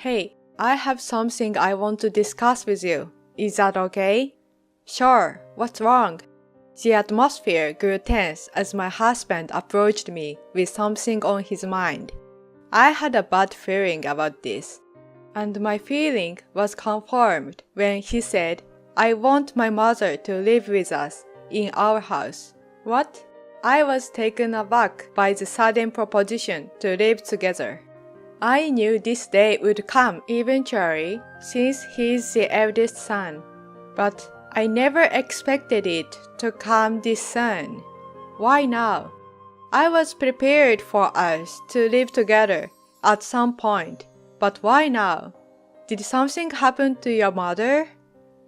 Hey, I have something I want to discuss with you. Is that okay? Sure, what's wrong? The atmosphere grew tense as my husband approached me with something on his mind. I had a bad feeling about this, and my feeling was confirmed when he said, I want my mother to live with us in our house. What? I was taken aback by the sudden proposition to live together. I knew this day would come eventually since he's the eldest son, but I never expected it to come this soon. Why now? I was prepared for us to live together at some point, but why now? Did something happen to your mother?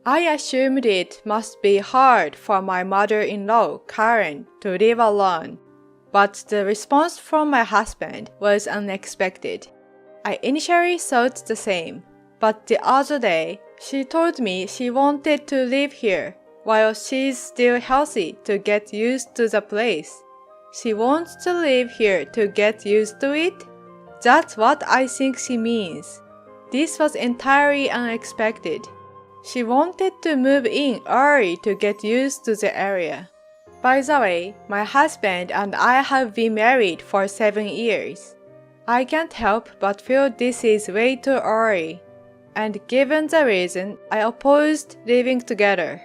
I assumed it must be hard for my mother-in-law, Karen, to live alone, but the response from my husband was unexpected. I initially thought the same, but the other day, she told me she wanted to live here while she's still healthy to get used to the place. She wants to live here to get used to it? That's what I think she means. This was entirely unexpected. She wanted to move in early to get used to the area. By the way, my husband and I have been married for 7 years. I can't help but feel this is way too early. And given the reason, I opposed living together.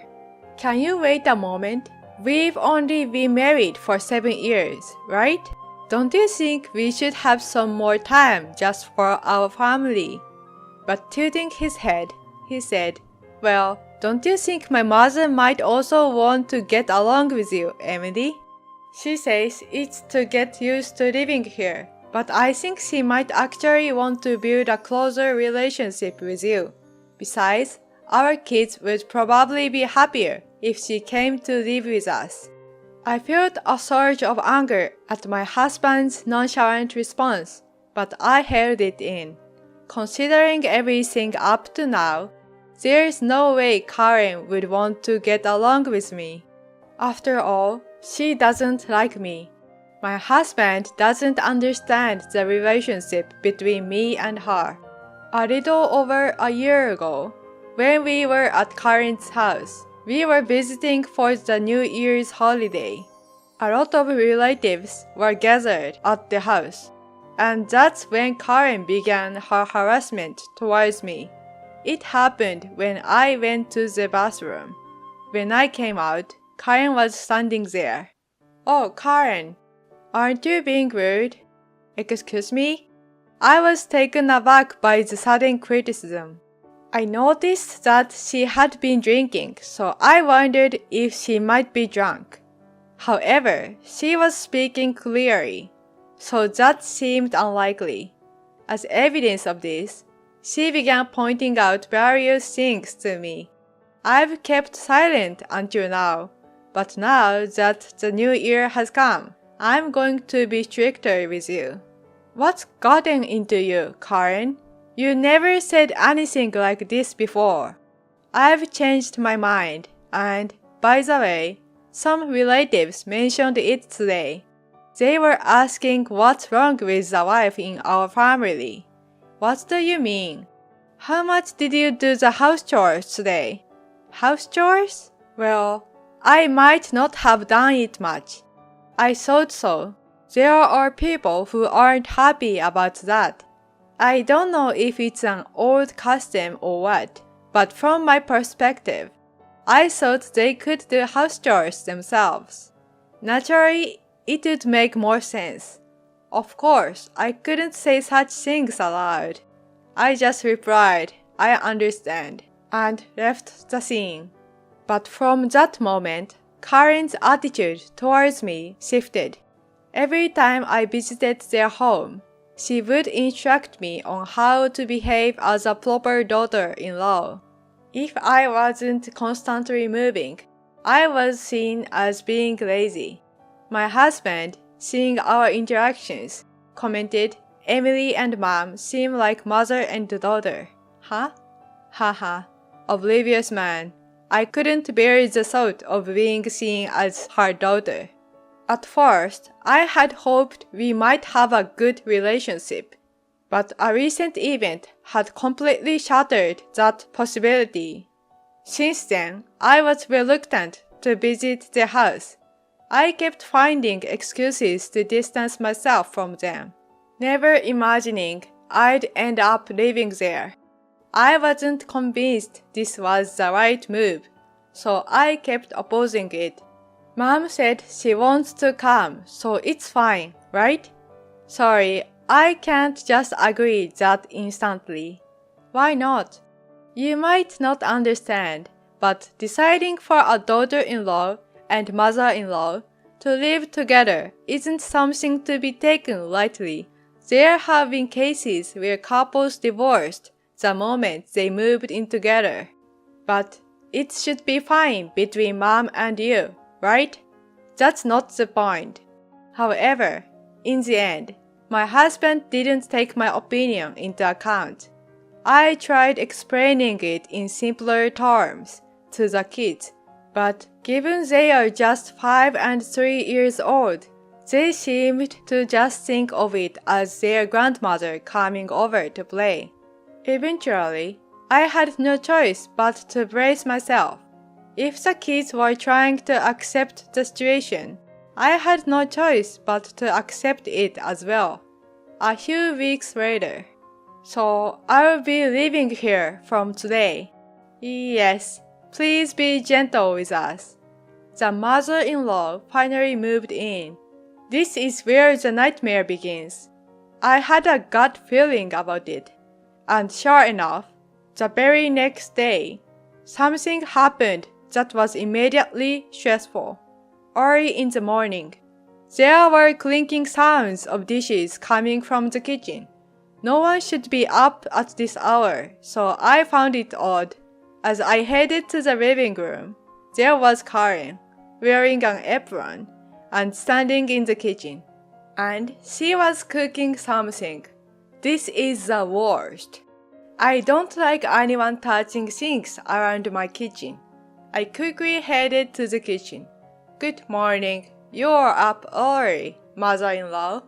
Can you wait a moment? We've only been married for 7 years, right? Don't you think we should have some more time just for our family? But tilting his head, he said, Well, don't you think my mother might also want to get along with you, Emily? She says it's to get used to living here. But I think she might actually want to build a closer relationship with you. Besides, our kids would probably be happier if she came to live with us. I felt a surge of anger at my husband's nonchalant response, but I held it in. Considering everything up to now, there's no way Karen would want to get along with me. After all, she doesn't like me. My husband doesn't understand the relationship between me and her. A little over a year ago, when we were at Karen's house, we were visiting for the New Year's holiday. A lot of relatives were gathered at the house, and that's when Karen began her harassment towards me. It happened when I went to the bathroom. When I came out, Karen was standing there. Oh, Karen! Aren't you being rude? Excuse me? I was taken aback by the sudden criticism. I noticed that she had been drinking, so I wondered if she might be drunk. However, she was speaking clearly, so that seemed unlikely. As evidence of this, she began pointing out various things to me. I've kept silent until now, but now that the new year has come, I'm going to be stricter with you. What's gotten into you, Karen? You never said anything like this before. I've changed my mind, and, by the way, some relatives mentioned it today. They were asking what's wrong with the wife in our family. What do you mean? How much did you do the house chores today? House chores? Well, I might not have done it much. I thought so. There are people who aren't happy about that. I don't know if it's an old custom or what, but from my perspective, I thought they could do house chores themselves. Naturally, it would make more sense. Of course, I couldn't say such things aloud. I just replied, I understand, and left the scene. But from that moment, Karen's attitude towards me shifted. Every time I visited their home, she would instruct me on how to behave as a proper daughter-in-law. If I wasn't constantly moving, I was seen as being lazy. My husband, seeing our interactions, commented, Emily and Mom seem like mother and daughter. Huh? Haha, oblivious man. I couldn't bear the thought of being seen as her daughter. At first, I had hoped we might have a good relationship, But a recent event had completely shattered that possibility. Since then, I was reluctant to visit the house. I kept finding excuses to distance myself from them, never imagining I'd end up living there. I wasn't convinced this was the right move, so I kept opposing it. Mom said she wants to come, so it's fine, right? Sorry, I can't just agree that instantly. Why not? You might not understand, but deciding for a daughter-in-law and mother-in-law to live together isn't something to be taken lightly. There have been cases where couples divorced the moment they moved in together. But it should be fine between mom and you, right? That's not the point. However, in the end, my husband didn't take my opinion into account. I tried explaining it in simpler terms to the kids, but given they are just 5 and 3 years old, they seemed to just think of it as their grandmother coming over to play. Eventually, I had no choice but to brace myself. If the kids were trying to accept the situation, I had no choice but to accept it as well. A few weeks later, so I'll be living here from today. Yes, please be gentle with us. The mother-in-law finally moved in. This is where the nightmare begins. I had a gut feeling about it. And sure enough, the very next day, something happened that was immediately stressful. Early in the morning, there were clinking sounds of dishes coming from the kitchen. No one should be up at this hour, so I found it odd. As I headed to the living room, there was Karen, wearing an apron and standing in the kitchen. And she was cooking something. This is the worst. I don't like anyone touching things around my kitchen. I quickly headed to the kitchen. Good morning. You're up early, mother-in-law.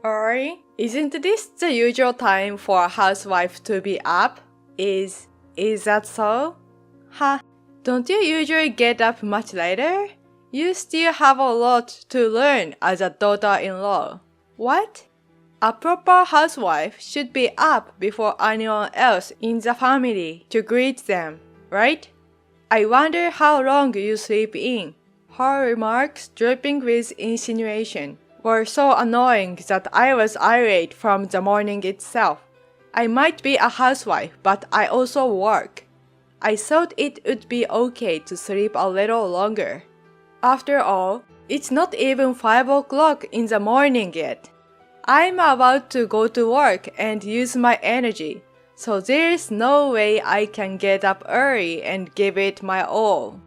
Early? Isn't this the usual time for a housewife to be up? Is that so? Huh? Don't you usually get up much later? You still have a lot to learn as a daughter-in-law. What? A proper housewife should be up before anyone else in the family to greet them, right? I wonder how long you sleep in. Her remarks, dripping with insinuation, were so annoying that I was irate from the morning itself. I might be a housewife, but I also work. I thought it would be okay to sleep a little longer. After all, it's not even 5 o'clock in the morning yet. I'm about to go to work and use my energy, so there's no way I can get up early and give it my all.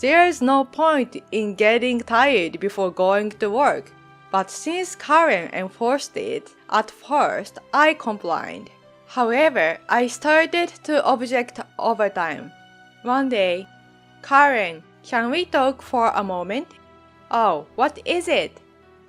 There's no point in getting tired before going to work, but since Karen enforced it, at first I complied. However, I started to object over time. One day, Karen, can we talk for a moment? Oh, what is it?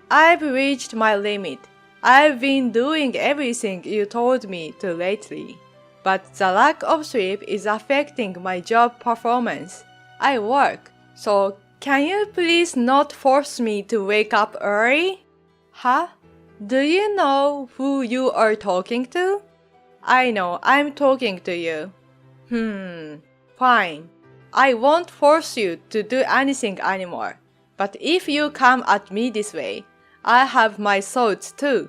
I've reached my limit. I've been doing everything you told me to lately, but the lack of sleep is affecting my job performance. I work, so can you please not force me to wake up early? Huh? Do you know who you are talking to? I know, I'm talking to you. Fine. I won't force you to do anything anymore, but if you come at me this way, I have my thoughts too.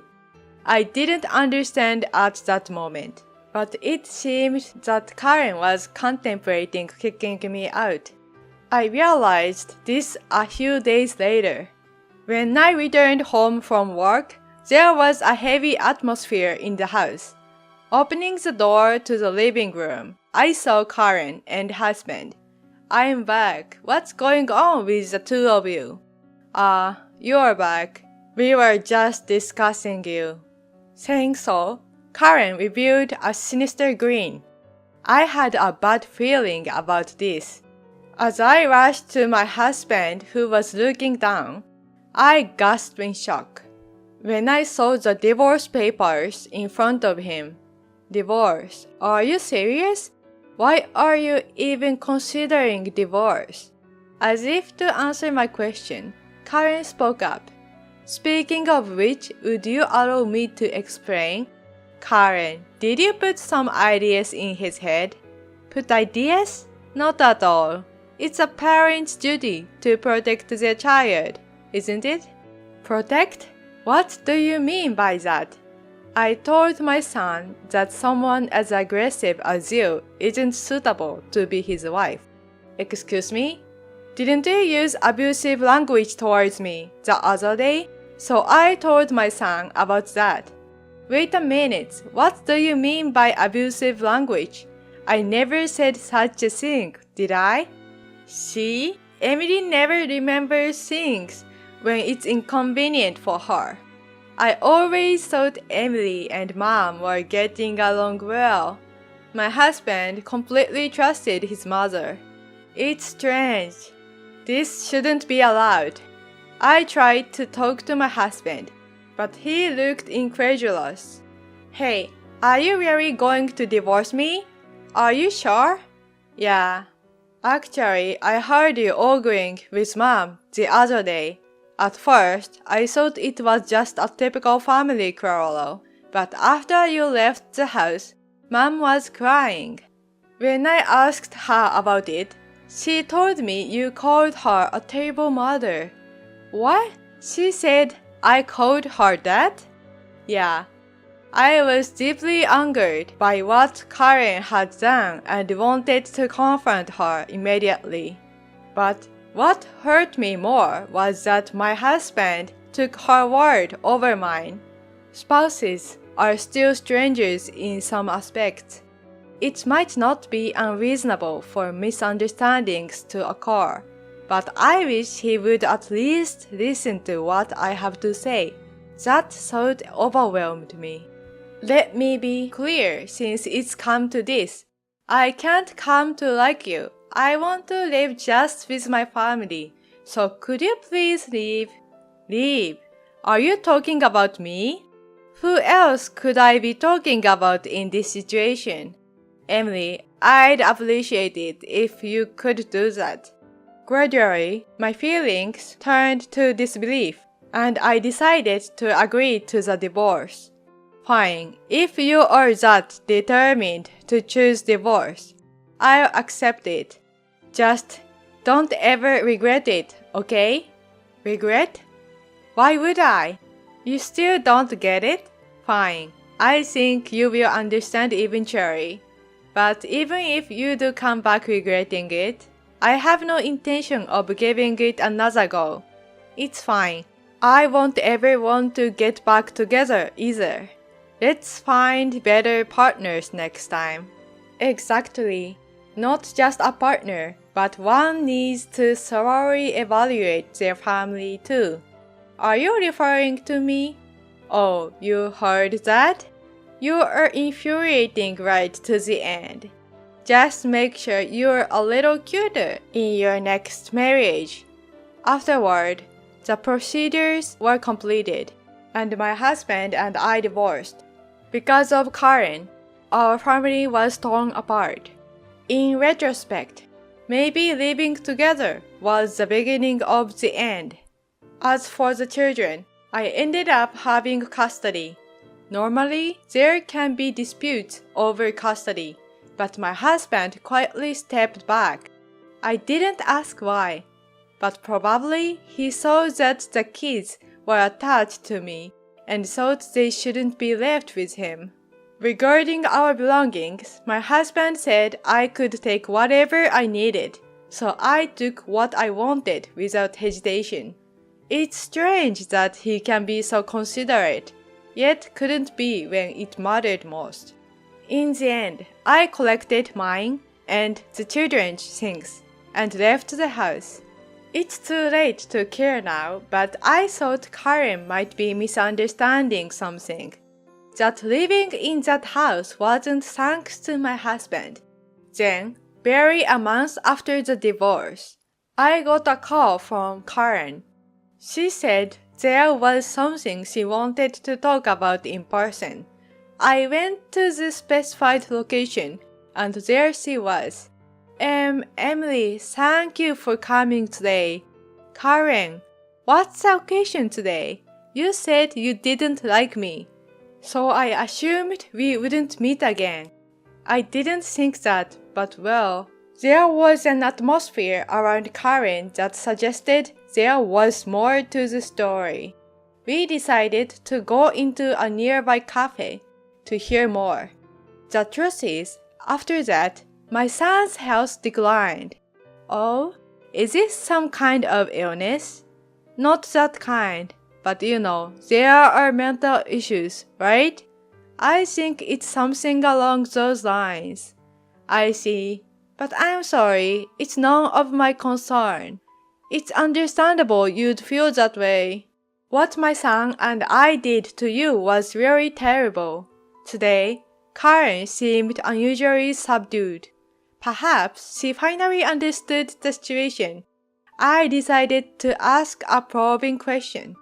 I didn't understand at that moment, but it seemed that Karen was contemplating kicking me out. I realized this a few days later. When I returned home from work, there was a heavy atmosphere in the house. Opening the door to the living room, I saw Karen and husband. I'm back. What's going on with the two of you? You're back. We were just discussing you. Saying so, Karen revealed a sinister grin. I had a bad feeling about this. As I rushed to my husband who was looking down, I gasped in shock. when I saw the divorce papers in front of him. Divorce? Are you serious? Why are you even considering divorce? As if to answer my question, Karen spoke up. Speaking of which, would you allow me to explain? Karen, did you put some ideas in his head? Put ideas? Not at all. It's a parent's duty to protect their child, isn't it? Protect? What do you mean by that? I told my son that someone as aggressive as you isn't suitable to be his wife. Excuse me? Didn't you use abusive language towards me the other day? So I told my son about that. Wait a minute, what do you mean by abusive language? I never said such a thing, did I? See? Emily never remembers things when it's inconvenient for her. I always thought Emily and Mom were getting along well. My husband completely trusted his mother. It's strange. This shouldn't be allowed. I tried to talk to my husband, but he looked incredulous. Hey, are you really going to divorce me? Are you sure? Yeah. Actually, I heard you arguing with Mom the other day. At first, I thought it was just a typical family quarrel, but after you left the house, Mom was crying. When I asked her about it, she told me you called her a terrible mother. What? She said I called her that? Yeah. I was deeply angered by what Karen had done and wanted to confront her immediately. But what hurt me more was that my husband took her word over mine. Spouses are still strangers in some aspects. It might not be unreasonable for misunderstandings to occur, but I wish he would at least listen to what I have to say. That thought overwhelmed me. Let me be clear since it's come to this. I can't come to like you. I want to live just with my family. So could you please leave? Leave? Are you talking about me? Who else could I be talking about in this situation? Emily, I'd appreciate it if you could do that. Gradually, my feelings turned to disbelief, and I decided to agree to the divorce. Fine, if you are that determined to choose divorce, I'll accept it. Just don't ever regret it, okay? Regret? Why would I? You still don't get it? Fine, I think you will understand eventually. But even if you do come back regretting it, I have no intention of giving it another go. It's fine. I won't ever want to get back together either. Let's find better partners next time. Exactly. Not just a partner, but one needs to thoroughly evaluate their family too. Are you referring to me? Oh, you heard that? You are infuriating right to the end. Just make sure you're a little cuter in your next marriage. Afterward, the procedures were completed, and my husband and I divorced. Because of Karen, our family was torn apart. In retrospect, maybe living together was the beginning of the end. As for the children, I ended up having custody. Normally, there can be disputes over custody, but my husband quietly stepped back. I didn't ask why, but probably he saw that the kids were attached to me and thought they shouldn't be left with him. Regarding our belongings, my husband said I could take whatever I needed, so I took what I wanted without hesitation. It's strange that he can be so considerate, yet couldn't be when it mattered most. In the end, I collected mine and the children's things and left the house. It's too late to care now, but I thought Karen might be misunderstanding something. That living in that house wasn't thanks to my husband. Then, barely a month after the divorce, I got a call from Karen. She said there was something she wanted to talk about in person. I went to the specified location, and there she was. Emily, thank you for coming today. Karen, what's the occasion today? You said you didn't like me, so I assumed we wouldn't meet again. I didn't think that, but well, there was an atmosphere around Karen that suggested there was more to the story. We decided to go into a nearby cafe to hear more. The truth is, after that, my son's health declined. Oh, is this some kind of illness? Not that kind, but you know, there are mental issues, right? I think it's something along those lines. I see, but I'm sorry, it's none of my concern. It's understandable you'd feel that way. What my son and I did to you was really terrible. Today, Karen seemed unusually subdued. Perhaps she finally understood the situation. I decided to ask a probing question.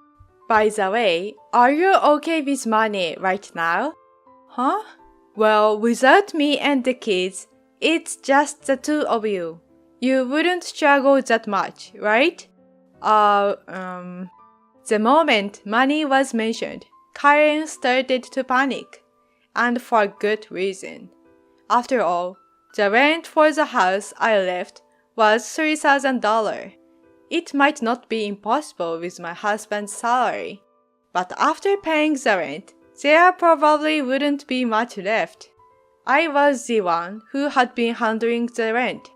By the way, are you okay with money right now? Huh? Well, without me and the kids, it's just the two of you. You wouldn't struggle that much, right? The moment money was mentioned, Karen started to panic. And for good reason. After all, the rent for the house I left was $3,000. It might not be impossible with my husband's salary, but after paying the rent, there probably wouldn't be much left. I was the one who had been handling the rent.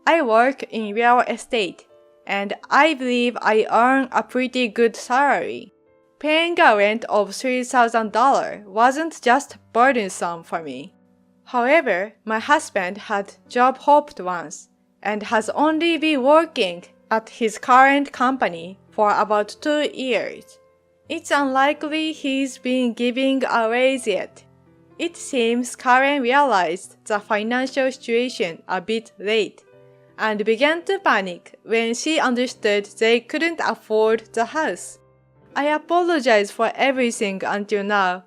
I work in real estate, and I believe I earn a pretty good salary. Paying a rent of $3,000 wasn't just burdensome for me. However, my husband had job hopped once and has only been working at his current company for about 2 years. It's unlikely he's been giving a raise yet. It seems Karen realized the financial situation a bit late and began to panic when she understood they couldn't afford the house. I apologize for everything until now.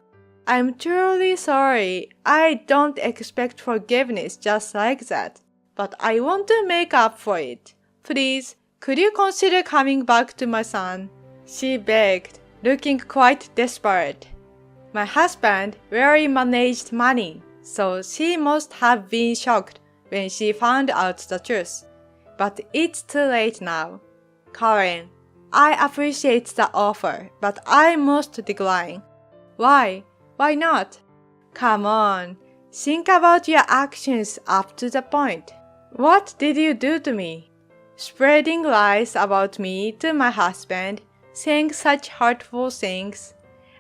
I'm truly sorry. I don't expect forgiveness just like that, but I want to make up for it. Please, could you consider coming back to my son? She begged, looking quite desperate. My husband rarely managed money, so she must have been shocked when she found out the truth. But it's too late now. Karen, I appreciate the offer, but I must decline. Why? Why not? Come on, think about your actions up to the point. What did you do to me? Spreading lies about me to my husband, saying such hurtful things,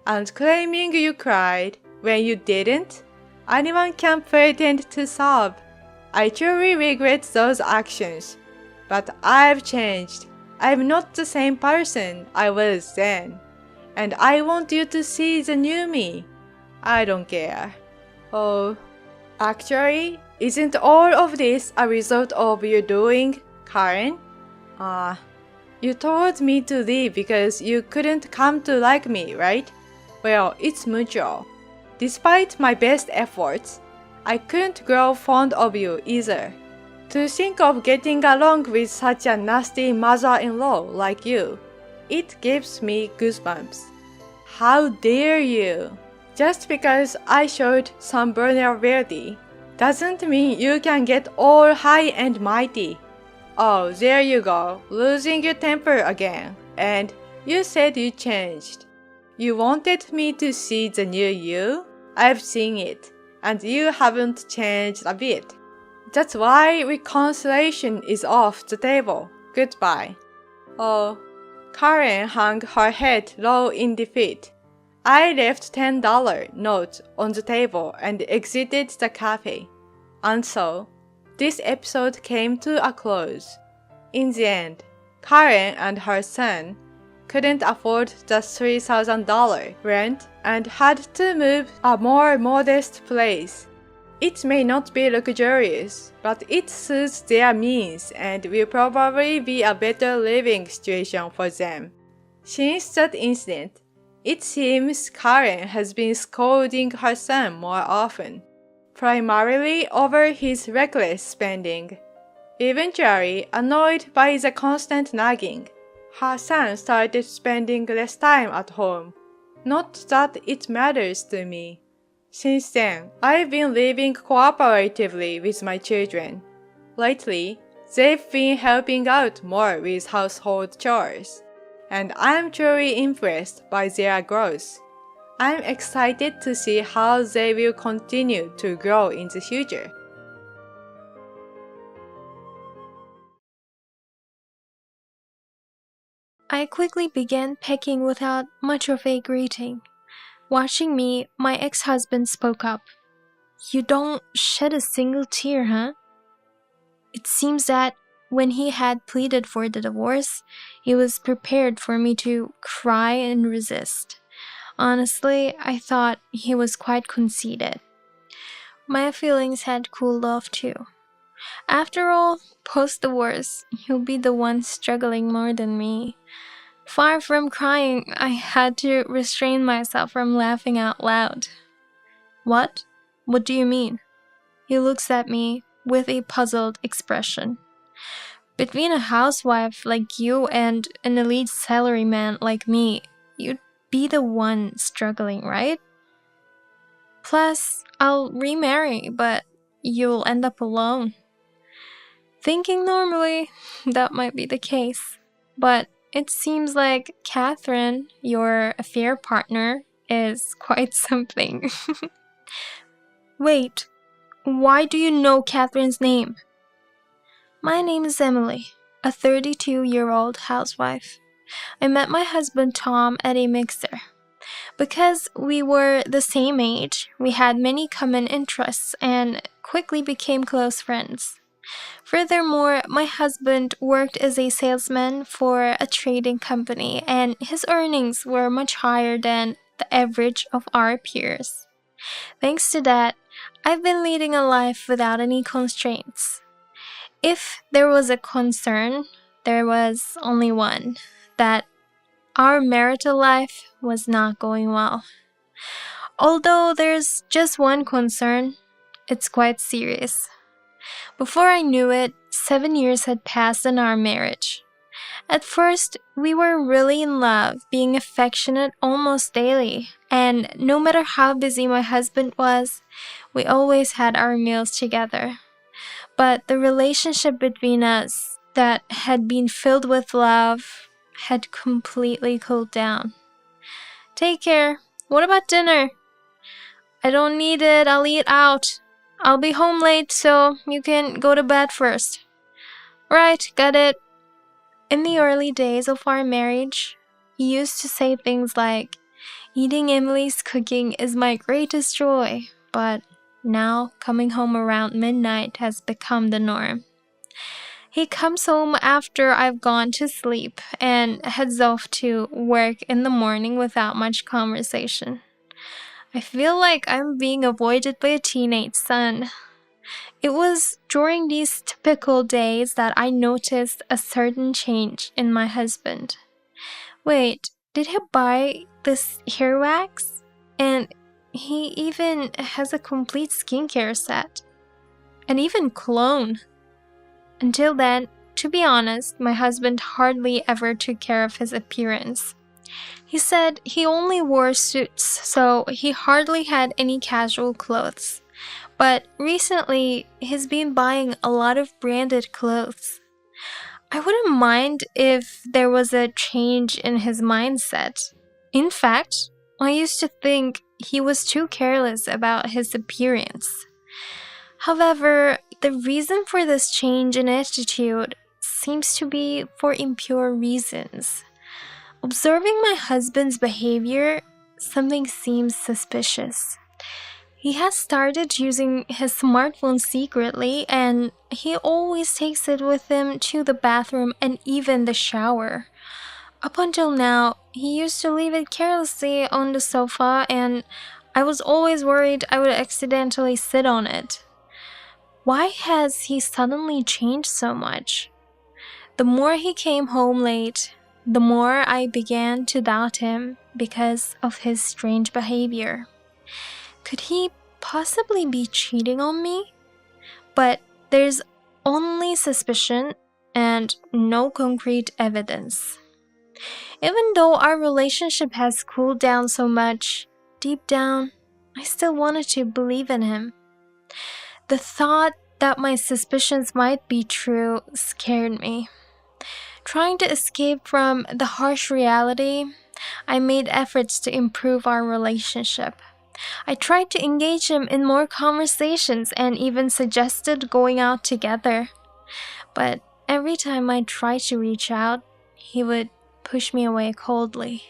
and claiming you cried when you didn't? Anyone can pretend to sob. I truly regret those actions, but I've changed. I'm not the same person I was then, and I want you to see the new me. I don't care. Oh, actually, isn't all of this a result of your doing, Karen? You told me to leave because you couldn't come to like me, right? Well, it's mutual. Despite my best efforts, I couldn't grow fond of you either. To think of getting along with such a nasty mother-in-law like you, it gives me goosebumps. How dare you? Just because I showed some vulnerability doesn't mean you can get all high and mighty. Oh, there you go, losing your temper again. And you said you changed. You wanted me to see the new you? I've seen it, and you haven't changed a bit. That's why reconciliation is off the table. Goodbye. Oh, Karen hung her head low in defeat. I left $10 note on the table and exited the cafe. And so, this episode came to a close. In the end, Karen and her son couldn't afford the $3,000 rent and had to move a more modest place. It may not be luxurious, but it suits their means and will probably be a better living situation for them. Since that incident, it seems Karen has been scolding her son more often, primarily over his reckless spending. Eventually, annoyed by the constant nagging, her son started spending less time at home. Not that it matters to me. Since then, I've been living cooperatively with my children. Lately, they've been helping out more with household chores, and I'm truly impressed by their growth. I'm excited to see how they will continue to grow in the future. I quickly began packing without much of a greeting. Watching me, my ex-husband spoke up. "You don't shed a single tear, huh?" It seems that when he had pleaded for the divorce, he was prepared for me to cry and resist. Honestly, I thought he was quite conceited. My feelings had cooled off too. After all, post-divorce, he'll be the one struggling more than me. Far from crying, I had to restrain myself from laughing out loud. "What? What do you mean?" He looks at me with a puzzled expression. "Between a housewife like you and an elite salaryman like me, you'd be the one struggling, right? Plus, I'll remarry, but you'll end up alone." Thinking normally, that might be the case. But it seems like Catherine, your affair partner, is quite something. Wait, why do you know Catherine's name? My name is Emily, a 32-year-old housewife. I met my husband Tom at a mixer. Because we were the same age, we had many common interests and quickly became close friends. Furthermore, my husband worked as a salesman for a trading company, and his earnings were much higher than the average of our peers. Thanks to that, I've been leading a life without any constraints. If there was a concern, there was only one, that our marital life was not going well. Although there's just one concern, it's quite serious. Before I knew it, 7 years had passed in our marriage. At first, we were really in love, being affectionate almost daily, and no matter how busy my husband was, we always had our meals together. But the relationship between us, that had been filled with love, had completely cooled down. "Take care. What about dinner?" "I don't need it, I'll eat out. I'll be home late, so you can go to bed first." "Right, got it." In the early days of our marriage, he used to say things like, "Eating Emily's cooking is my greatest joy," but now coming home around midnight has become the norm. He comes home after I've gone to sleep and heads off to work in the morning without much conversation. I feel like I'm being avoided by a teenage son. It was during these typical days that I noticed a certain change in my husband. Wait, did he buy this hair wax? And he even has a complete skincare set. And even cologne. Until then, to be honest, my husband hardly ever took care of his appearance. He said he only wore suits, so he hardly had any casual clothes. But recently, he's been buying a lot of branded clothes. I wouldn't mind if there was a change in his mindset. In fact, I used to think he was too careless about his appearance. However, the reason for this change in attitude seems to be for impure reasons. Observing my husband's behavior, something seems suspicious. He has started using his smartphone secretly, and he always takes it with him to the bathroom and even the shower. Up until now, he used to leave it carelessly on the sofa, and I was always worried I would accidentally sit on it. Why has he suddenly changed so much? The more he came home late, the more I began to doubt him because of his strange behavior. Could he possibly be cheating on me? But there's only suspicion and no concrete evidence. Even though our relationship has cooled down so much, deep down, I still wanted to believe in him. The thought that my suspicions might be true scared me. Trying to escape from the harsh reality, I made efforts to improve our relationship. I tried to engage him in more conversations and even suggested going out together. But every time I tried to reach out, he would push me away coldly.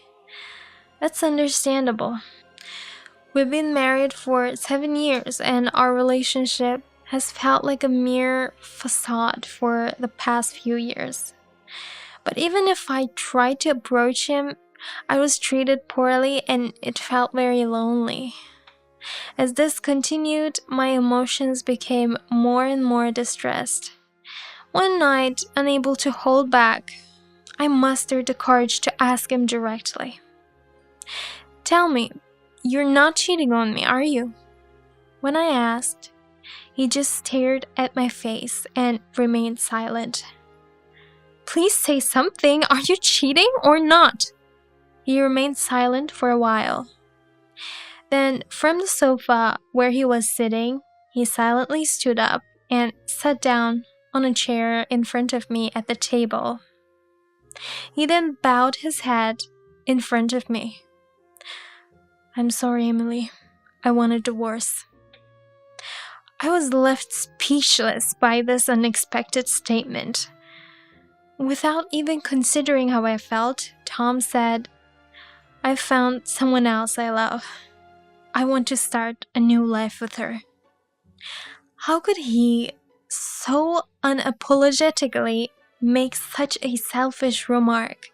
That's understandable. We've been married for 7 years and our relationship has felt like a mere facade for the past few years. But even if I tried to approach him, I was treated poorly and it felt very lonely. As this continued, my emotions became more and more distressed. One night, unable to hold back, I mustered the courage to ask him directly. "Tell me, you're not cheating on me, are you?" When I asked, he just stared at my face and remained silent. "Please say something. Are you cheating or not?" He remained silent for a while. Then, from the sofa where he was sitting, he silently stood up and sat down on a chair in front of me at the table. He then bowed his head in front of me. "I'm sorry, Emily. I want a divorce." I was left speechless by this unexpected statement. Without even considering how I felt, Tom said, "I've found someone else I love. I want to start a new life with her." How could he so unapologetically make such a selfish remark?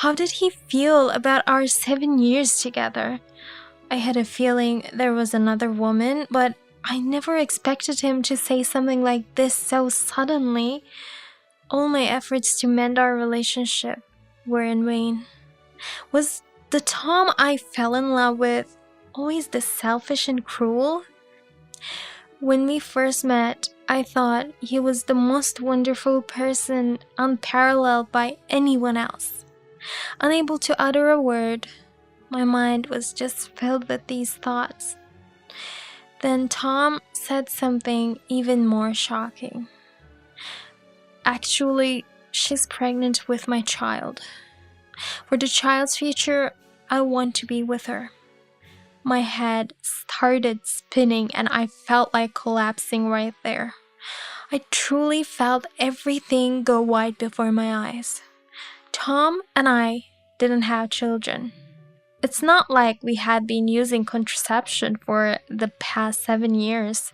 How did he feel about our 7 years together? I had a feeling there was another woman, but I never expected him to say something like this so suddenly. All my efforts to mend our relationship were in vain. Was the Tom I fell in love with always this selfish and cruel? When we first met, I thought he was the most wonderful person, unparalleled by anyone else. Unable to utter a word, my mind was just filled with these thoughts. Then Tom said something even more shocking. "Actually, she's pregnant with my child. For the child's future, I want to be with her." My head started spinning and I felt like collapsing right there. I truly felt everything go white before my eyes. Tom and I didn't have children. It's not like we had been using contraception for the past 7 years.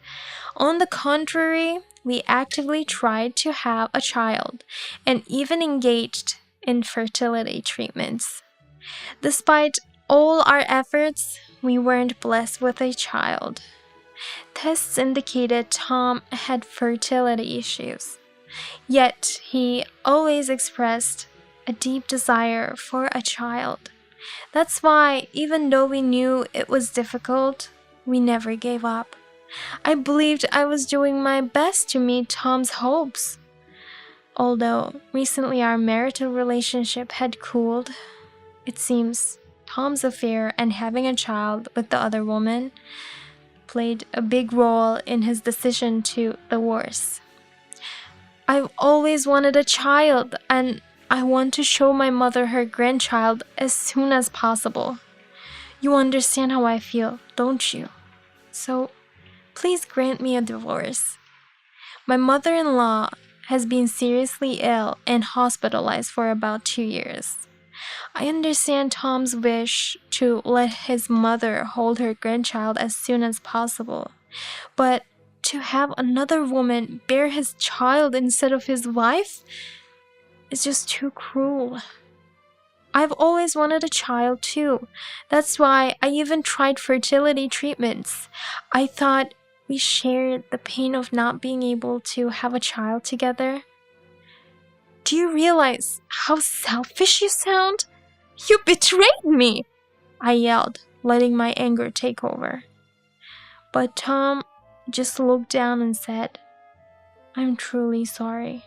On the contrary, we actively tried to have a child and even engaged in fertility treatments. Despite all our efforts, we weren't blessed with a child. Tests indicated Tom had fertility issues. Yet he always expressed a deep desire for a child. That's why, even though we knew it was difficult, we never gave up. I believed I was doing my best to meet Tom's hopes. Although recently our marital relationship had cooled, it seems Tom's affair and having a child with the other woman played a big role in his decision to divorce. I've always wanted a child, and I want to show my mother her grandchild as soon as possible. You understand how I feel, don't you? So, please grant me a divorce. My mother-in-law has been seriously ill and hospitalized for about 2 years. I understand Tom's wish to let his mother hold her grandchild as soon as possible, but to have another woman bear his child instead of his wife is just too cruel. I've always wanted a child too. That's why I even tried fertility treatments. I thought we shared the pain of not being able to have a child together. Do you realize how selfish you sound? You betrayed me, I yelled, letting my anger take over. But Tom just looked down and said, I'm truly sorry.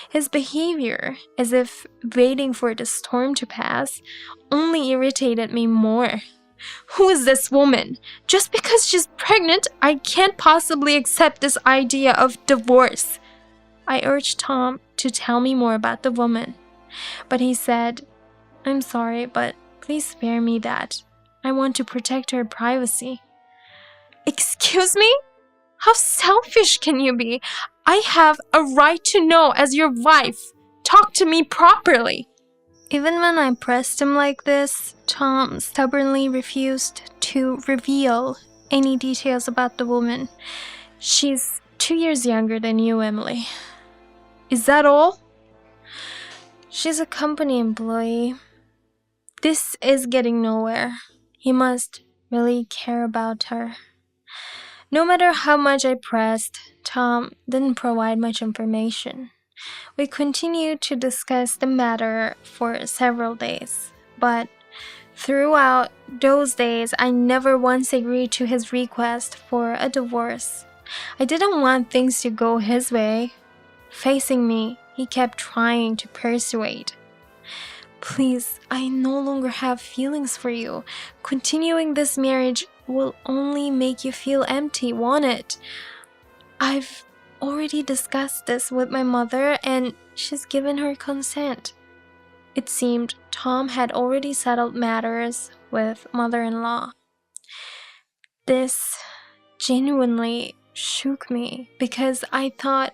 His behavior, as if waiting for the storm to pass, only irritated me more. Who is this woman? Just because she's pregnant, I can't possibly accept this idea of divorce. I urged Tom to tell me more about the woman, but he said, I'm sorry, but please spare me that. I want to protect her privacy. Excuse me? How selfish can you be? I have a right to know as your wife. Talk to me properly. Even when I pressed him like this, Tom stubbornly refused to reveal any details about the woman. She's 2 years younger than you, Emily. Is that all? She's a company employee. This is getting nowhere. He must really care about her. No matter how much I pressed, Tom didn't provide much information. We continued to discuss the matter for several days, but throughout those days, I never once agreed to his request for a divorce. I didn't want things to go his way. Facing me, he kept trying to persuade. Please, I no longer have feelings for you. Continuing this marriage will only make you feel empty, won't it? I've already discussed this with my mother and she's given her consent. It seemed Tom had already settled matters with mother-in-law. This genuinely shook me because I thought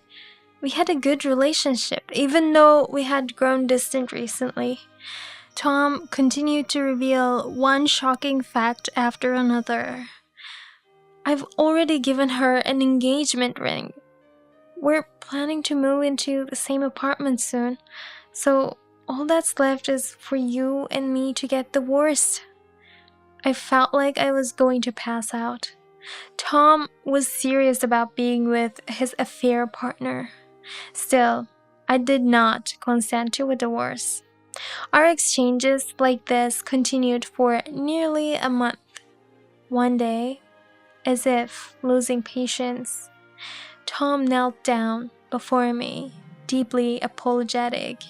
we had a good relationship, even though we had grown distant recently. Tom continued to reveal one shocking fact after another. I've already given her an engagement ring. We're planning to move into the same apartment soon, so all that's left is for you and me to get divorced. I felt like I was going to pass out. Tom was serious about being with his affair partner. Still, I did not consent to a divorce. Our exchanges like this continued for nearly a month. One day, as if losing patience, Tom knelt down before me, deeply apologetic.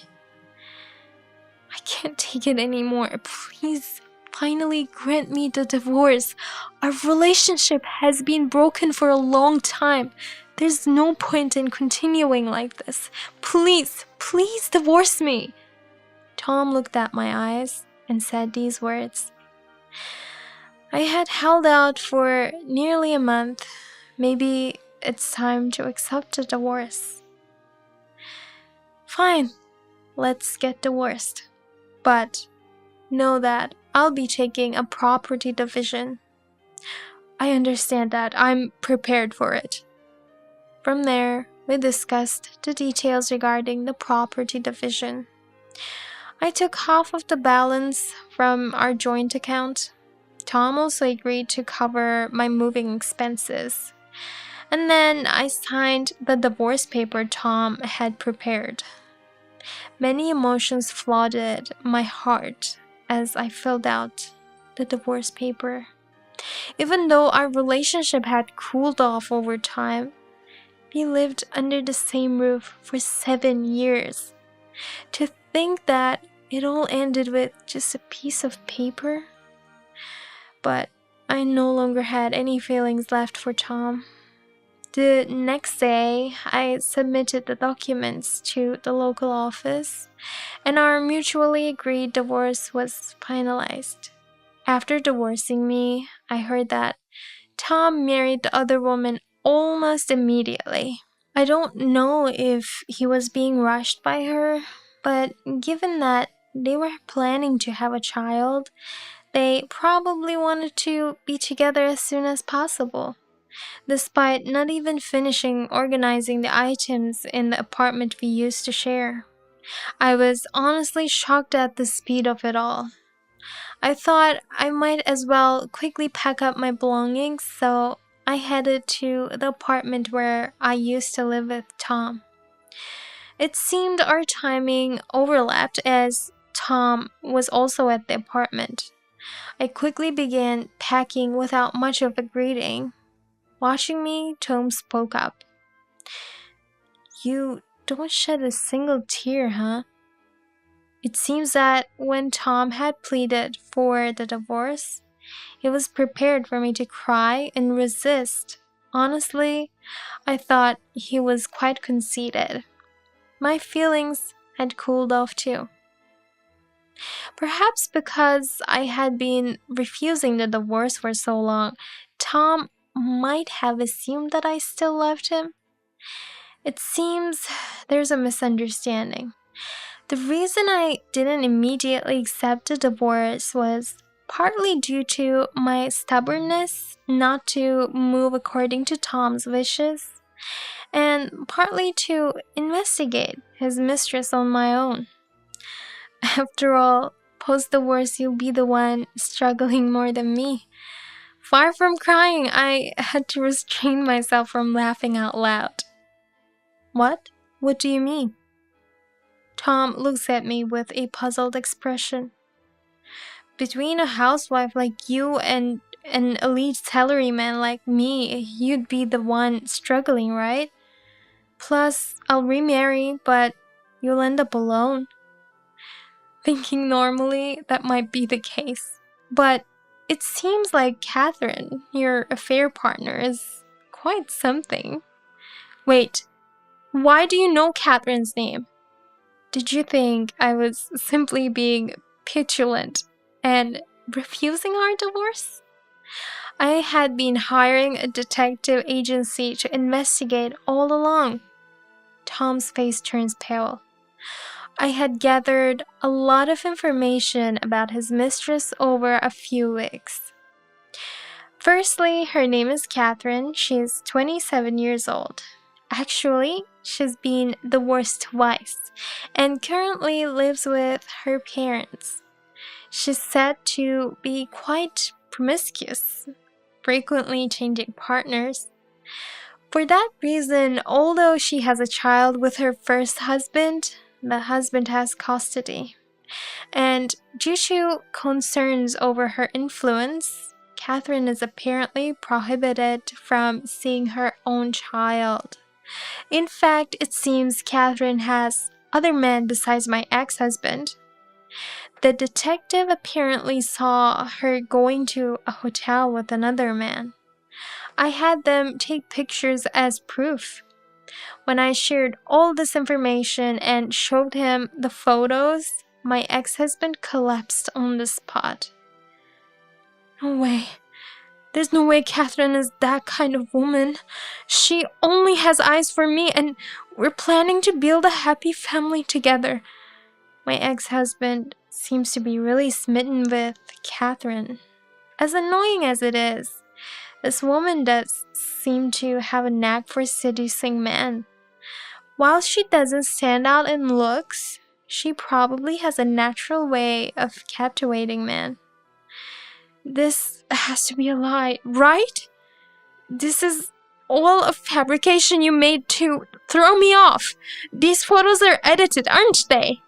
I can't take it anymore. Please, finally grant me the divorce. Our relationship has been broken for a long time. There's no point in continuing like this. Please, please divorce me. Tom looked at my eyes and said these words. I had held out for nearly a month. Maybe it's time to accept a divorce. Fine, let's get divorced. But know that I'll be taking a property division. I understand that. I'm prepared for it. From there, we discussed the details regarding the property division. I took half of the balance from our joint account. Tom also agreed to cover my moving expenses. And then I signed the divorce paper Tom had prepared. Many emotions flooded my heart as I filled out the divorce paper. Even though our relationship had cooled off over time, we lived under the same roof for 7 years. To think that it all ended with just a piece of paper. But I no longer had any feelings left for Tom. The next day, I submitted the documents to the local office, and our mutually agreed divorce was finalized. After divorcing me, I heard that Tom married the other woman almost immediately. I don't know if he was being rushed by her, but given that they were planning to have a child, they probably wanted to be together as soon as possible. Despite not even finishing organizing the items in the apartment we used to share. I was honestly shocked at the speed of it all. I thought I might as well quickly pack up my belongings, so I headed to the apartment where I used to live with Tom. It seemed our timing overlapped as Tom was also at the apartment. I quickly began packing without much of a greeting. Watching me, Tom spoke up. "You don't shed a single tear, huh?" It seems that when Tom had pleaded for the divorce, he was prepared for me to cry and resist. Honestly, I thought he was quite conceited. My feelings had cooled off too. Perhaps because I had been refusing the divorce for so long, Tom might have assumed that I still loved him. It seems there's a misunderstanding. The reason I didn't immediately accept the divorce was partly due to my stubbornness not to move according to Tom's wishes, and partly to investigate his mistress on my own. After all, post-divorce, you'll be the one struggling more than me. Far from crying, I had to restrain myself from laughing out loud. What? What do you mean? Tom looks at me with a puzzled expression. Between a housewife like you and an elite salaryman like me, you'd be the one struggling, right? Plus, I'll remarry, but you'll end up alone. Thinking normally, that might be the case. But it seems like Catherine, your affair partner, is quite something. Wait, why do you know Catherine's name? Did you think I was simply being petulant and refusing our divorce? I had been hiring a detective agency to investigate all along. Tom's face turns pale. I had gathered a lot of information about his mistress over a few weeks. Firstly, her name is Catherine. She's 27 years old. Actually, she's been divorced twice and currently lives with her parents. She's said to be quite promiscuous, frequently changing partners. For that reason, although she has a child with her first husband, the husband has custody. And due to concerns over her influence, Catherine is apparently prohibited from seeing her own child. In fact, it seems Catherine has other men besides my ex-husband. The detective apparently saw her going to a hotel with another man. I had them take pictures as proof. When I shared all this information and showed him the photos, my ex-husband collapsed on the spot. No way. There's no way Catherine is that kind of woman. She only has eyes for me, and we're planning to build a happy family together. My ex-husband seems to be really smitten with Catherine. As annoying as it is, this woman does seem to have a knack for seducing men. While she doesn't stand out in looks, she probably has a natural way of captivating men. This has to be a lie, right? This is all a fabrication you made to throw me off. These photos are edited, aren't they?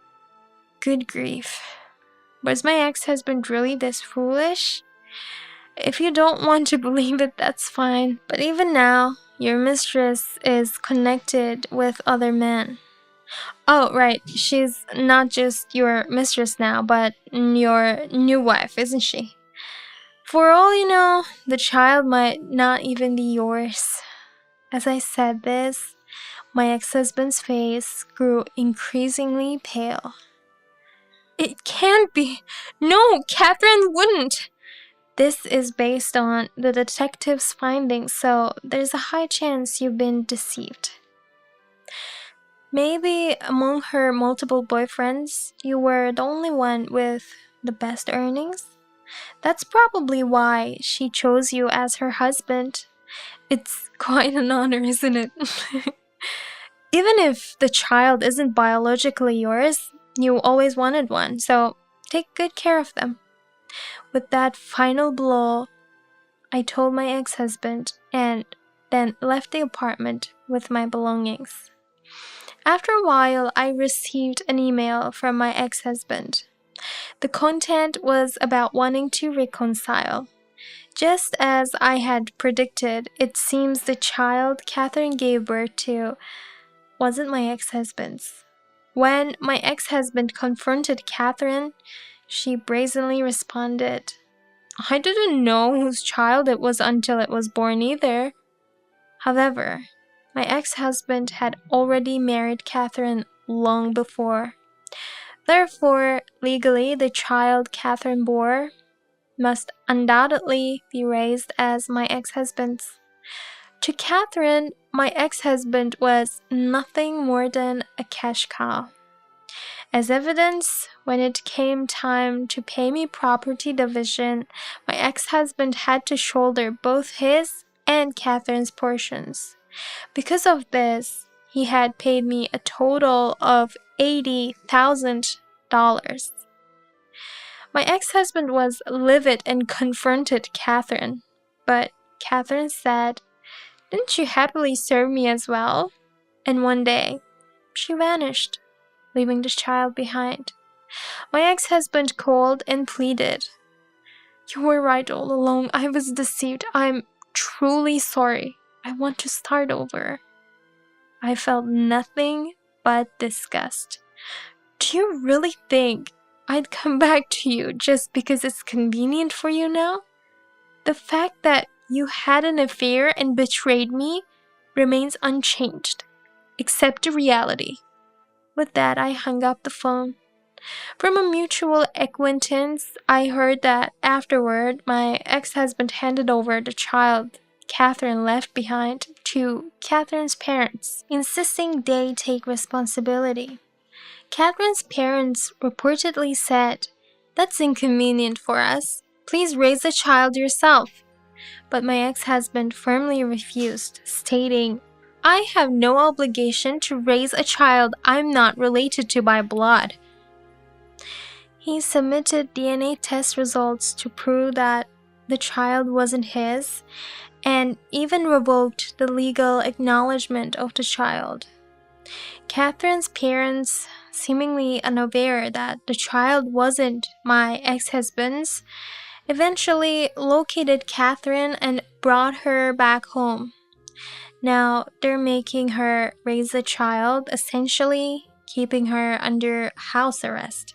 Good grief. Was my ex-husband really this foolish? If you don't want to believe it, that's fine. But even now, your mistress is connected with other men. Oh, right. She's not just your mistress now, but your new wife, isn't she? For all you know, the child might not even be yours. As I said this, my ex-husband's face grew increasingly pale. It can't be. No, Catherine wouldn't. This is based on the detective's findings, so there's a high chance you've been deceived. Maybe among her multiple boyfriends, you were the only one with the best earnings? That's probably why she chose you as her husband. It's quite an honor, isn't it? Even if the child isn't biologically yours, you always wanted one, so take good care of them. With that final blow, I told my ex-husband and then left the apartment with my belongings. After a while, I received an email from my ex-husband. The content was about wanting to reconcile. Just as I had predicted, it seems the child Catherine gave birth to wasn't my ex-husband's. When my ex-husband confronted Catherine, she brazenly responded, "I didn't know whose child it was until it was born either." However, my ex-husband had already married Catherine long before. Therefore, legally, the child Catherine bore must undoubtedly be raised as my ex-husband's. To Catherine, my ex-husband was nothing more than a cash cow. As evidence, when it came time to pay me property division, my ex-husband had to shoulder both his and Catherine's portions. Because of this, he had paid me a total of $80,000. My ex-husband was livid and confronted Catherine, but Catherine said, "Didn't you happily serve me as well?" And one day, she vanished, leaving the child behind. My ex-husband called and pleaded, "You were right all along. I was deceived. I'm truly sorry. I want to start over." I felt nothing but disgust. Do you really think I'd come back to you just because it's convenient for you now? The fact that you had an affair and betrayed me remains unchanged, except the reality. With that, I hung up the phone. From a mutual acquaintance, I heard that afterward, my ex-husband handed over the child Catherine left behind to Catherine's parents, insisting they take responsibility. Catherine's parents reportedly said, "That's inconvenient for us. Please raise the child yourself." But my ex-husband firmly refused, stating, "I have no obligation to raise a child I'm not related to by blood." He submitted DNA test results to prove that the child wasn't his, and even revoked the legal acknowledgement of the child. Catherine's parents, seemingly unaware that the child wasn't my ex-husband's, eventually located Catherine and brought her back home. Now they're making her raise the child, essentially keeping her under house arrest.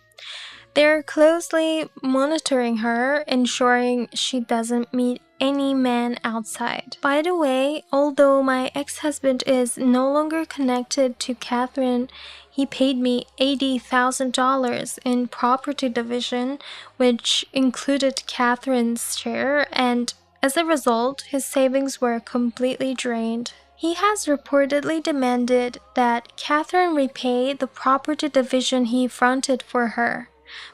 They're closely monitoring her, ensuring she doesn't meet any man outside. By the way, although my ex-husband is no longer connected to Catherine, he paid me $80,000 in property division, which included Catherine's share, and as a result, his savings were completely drained. He has reportedly demanded that Catherine repay the property division he fronted for her.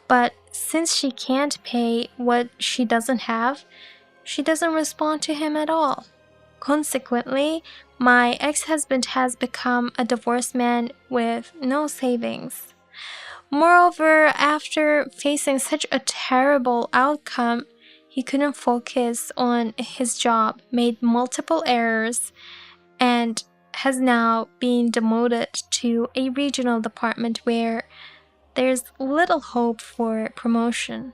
But since she can't pay what she doesn't have, she doesn't respond to him at all. Consequently, my ex-husband has become a divorced man with no savings. Moreover, after facing such a terrible outcome, he couldn't focus on his job, made multiple errors, and has now been demoted to a regional department where there's little hope for promotion.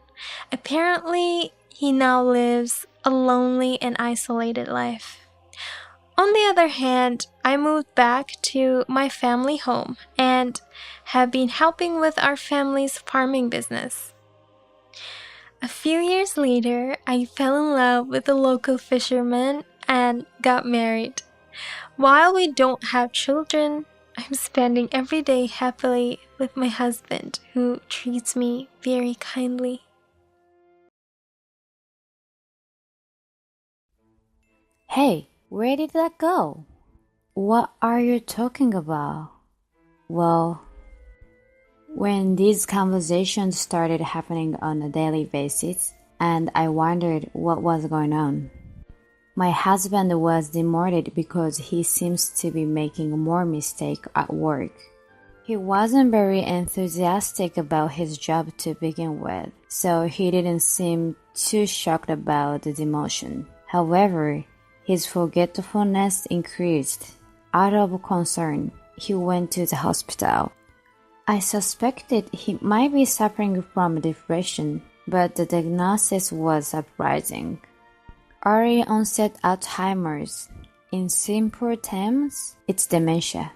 Apparently, he now lives a lonely and isolated life. On the other hand, I moved back to my family home and have been helping with our family's farming business. A few years later, I fell in love with a local fisherman and got married. While we don't have children, I'm spending every day happily with my husband, who treats me very kindly. Hey, where did that go? What are you talking about? Well, when these conversations started happening on a daily basis, and I wondered what was going on. My husband was demoted because he seems to be making more mistakes at work. He wasn't very enthusiastic about his job to begin with, so he didn't seem too shocked about the demotion. However, his forgetfulness increased. Out of concern, he went to the hospital. I suspected he might be suffering from depression, but the diagnosis was surprising. Early onset Alzheimer's. In simple terms, it's dementia.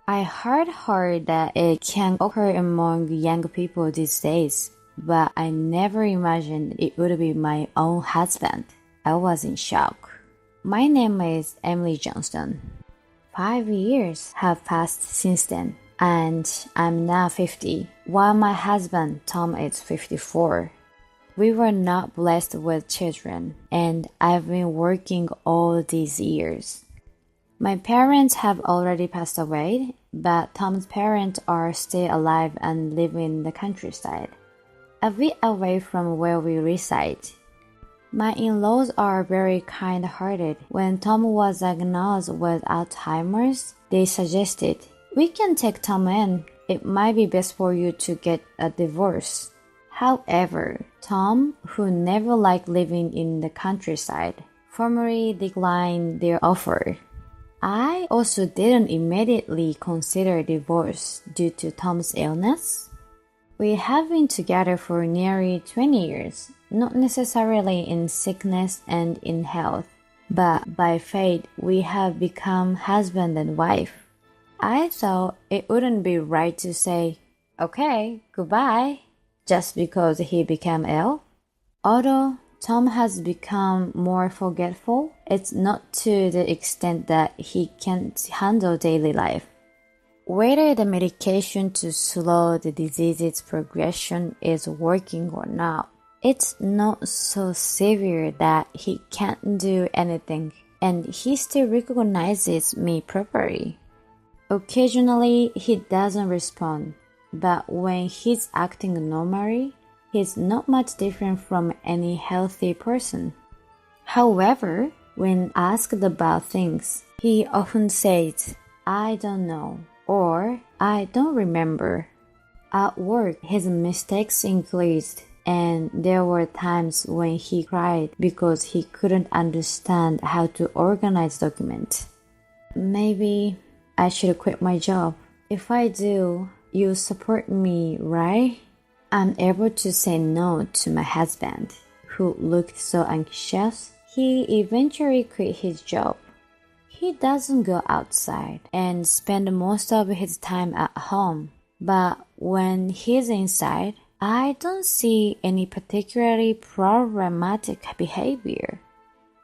I heard that it can occur among young people these days, but I never imagined it would be my own husband. I was in shock. My name is Emily Johnston. 5 years have passed since then, and I'm now 50, while my husband, Tom, is 54. We were not blessed with children, and I've been working all these years. My parents have already passed away, but Tom's parents are still alive and live in the countryside, a bit away from where we reside. My in-laws are very kind-hearted. When Tom was diagnosed with Alzheimer's, they suggested, "We can take Tom in. It might be best for you to get a divorce." However, Tom, who never liked living in the countryside, formally declined their offer. I also didn't immediately consider divorce due to Tom's illness. We have been together for nearly 20 years, not necessarily in sickness and in health, but by fate we have become husband and wife. I thought it wouldn't be right to say, "Okay, goodbye," just because he became ill. Although Tom has become more forgetful, it's not to the extent that he can't handle daily life. Whether the medication to slow the disease's progression is working or not, it's not so severe that he can't do anything, and he still recognizes me properly. Occasionally, he doesn't respond, but when he's acting normally, he's not much different from any healthy person. However, when asked about things, he often says, "I don't know," or "I don't remember." At work, his mistakes increased, and there were times when he cried because he couldn't understand how to organize documents. Maybe I should quit my job. If I do, you support me, right? I'm able to say no to my husband, who looked so anxious. He eventually quit his job. He doesn't go outside and spend most of his time at home. But when he's inside, I don't see any particularly problematic behavior.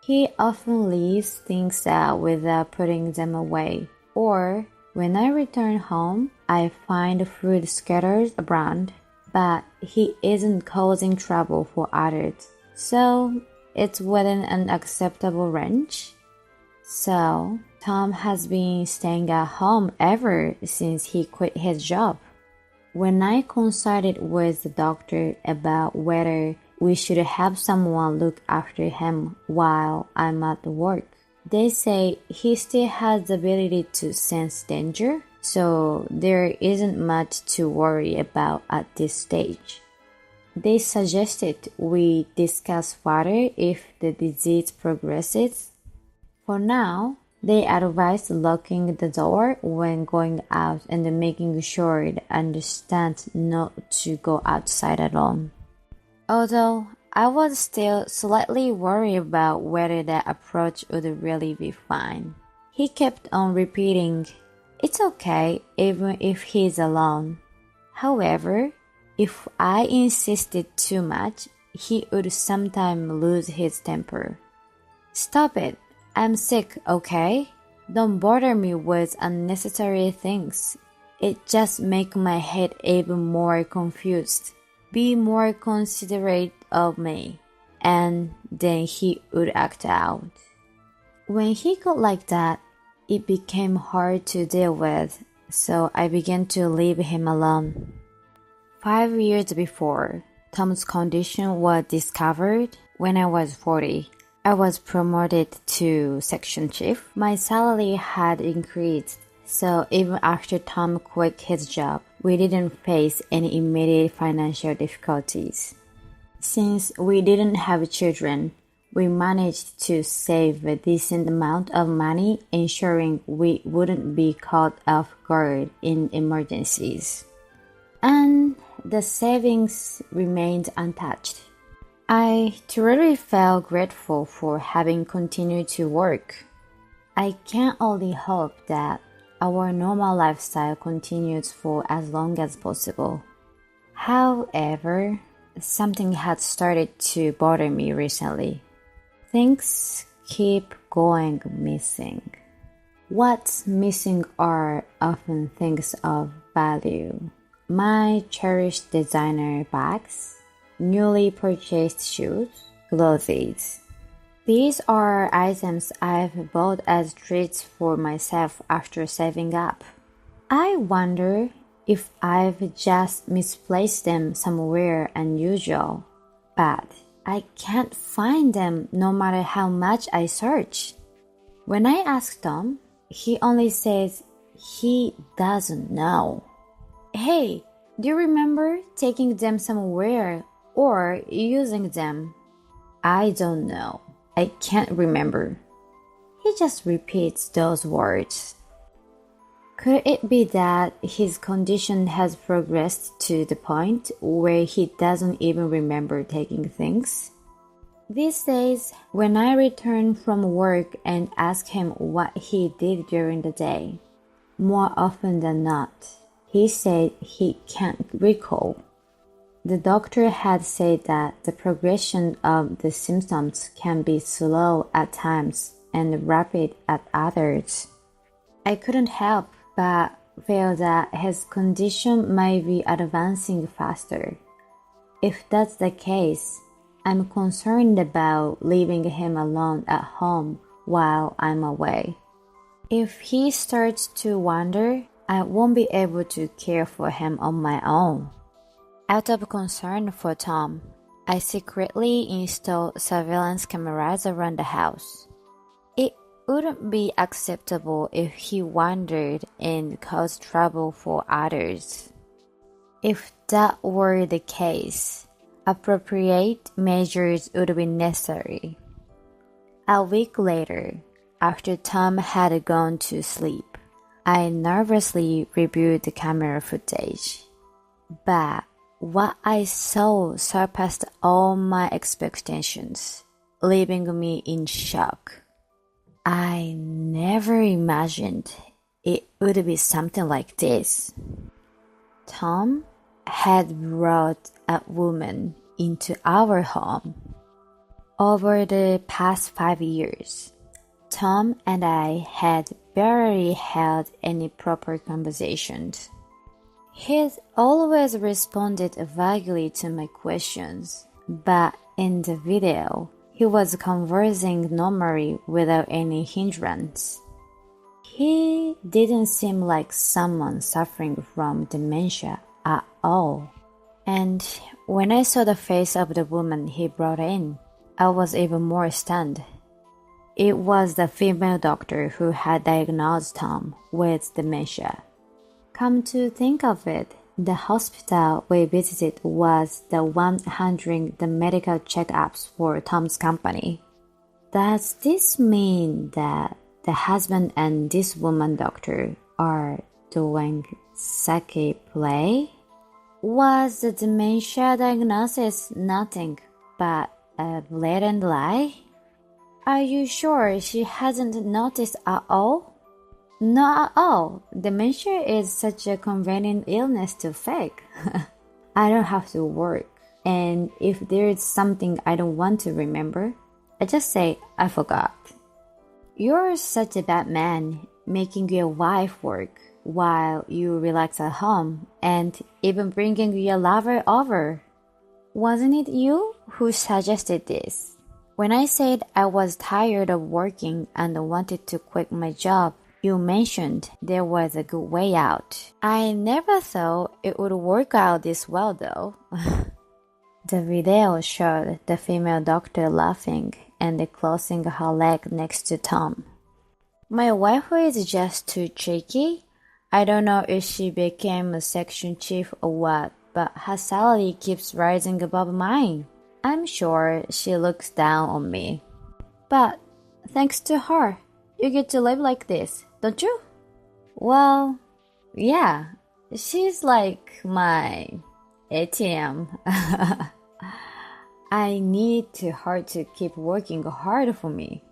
He often leaves things out without putting them away. Or when I return home, I find food scattered around, but he isn't causing trouble for others. So it's within an acceptable range. So Tom has been staying at home ever since he quit his job. When I consulted with the doctor about whether we should have someone look after him while I'm at work, they say he still has the ability to sense danger, so there isn't much to worry about at this stage. They suggested we discuss further if the disease progresses. For now, they advised locking the door when going out and making sure it understands not to go outside alone. Although I was still slightly worried about whether that approach would really be fine. He kept on repeating, "It's okay even if he's alone." However, if I insisted too much, he would sometimes lose his temper. "Stop it. I'm sick, okay? Don't bother me with unnecessary things. It just makes my head even more confused. Be more considerate of me." And then he would act out. When he got like that, it became hard to deal with, so I began to leave him alone. 5 years before, Tom's condition was discovered when I was 40. I was promoted to section chief. My salary had increased, so even after Tom quit his job, we didn't face any immediate financial difficulties. Since we didn't have children, We managed to save a decent amount of money, ensuring we wouldn't be caught off guard in emergencies. And the savings remained untouched. I truly felt grateful for having continued to work. I can only hope that our normal lifestyle continues for as long as possible. However, something had started to bother me recently. Things keep going missing. What's missing are often things of value. My cherished designer bags, newly purchased shoes, clothes. These are items I've bought as treats for myself after saving up. I wonder if I've just misplaced them somewhere unusual, but I can't find them no matter how much I search. When I ask Tom, he only says he doesn't know. Hey, do you remember taking them somewhere or using them? I don't know. I can't remember. He just repeats those words. Could it be that his condition has progressed to the point where he doesn't even remember taking things? These days, when I return from work and ask him what he did during the day, more often than not, he said he can't recall. The doctor had said that the progression of the symptoms can be slow at times and rapid at others. I couldn't help but feel that his condition might be advancing faster. If that's the case, I'm concerned about leaving him alone at home while I'm away. If he starts to wander, I won't be able to care for him on my own. Out of concern for Tom, I secretly installed surveillance cameras around the house. It wouldn't be acceptable if he wandered and caused trouble for others. If that were the case, appropriate measures would be necessary. A week later, after Tom had gone to sleep, I nervously reviewed the camera footage. But what I saw surpassed all my expectations, leaving me in shock. I never imagined it would be something like this. Tom had brought a woman into our home. Over the past 5 years, Tom and I had barely held any proper conversations. He'd always responded vaguely to my questions, but in the video, he was conversing normally without any hindrance. He didn't seem like someone suffering from dementia at all. And when I saw the face of the woman he brought in, I was even more stunned. It was the female doctor who had diagnosed Tom with dementia. Come to think of it, the hospital we visited was the one handling the medical checkups for Tom's company. Does this mean that the husband and this woman doctor are doing psyche play? Was the dementia diagnosis nothing but a blatant lie? Are you sure she hasn't noticed at all? Not at all. Dementia is such a convenient illness to fake. I don't have to work. And if there's something I don't want to remember, I just say I forgot. You're such a bad man, making your wife work while you relax at home and even bringing your lover over. Wasn't it you who suggested this? When I said I was tired of working and wanted to quit my job, you mentioned there was a good way out. I never thought it would work out this well though. The video showed the female doctor laughing and closing her leg next to Tom. My wife is just too tricky. I don't know if she became a section chief or what, but her salary keeps rising above mine. I'm sure she looks down on me. But thanks to her, you get to live like this, don't you? Well, yeah, she's like my ATM. I need her to keep working hard for me.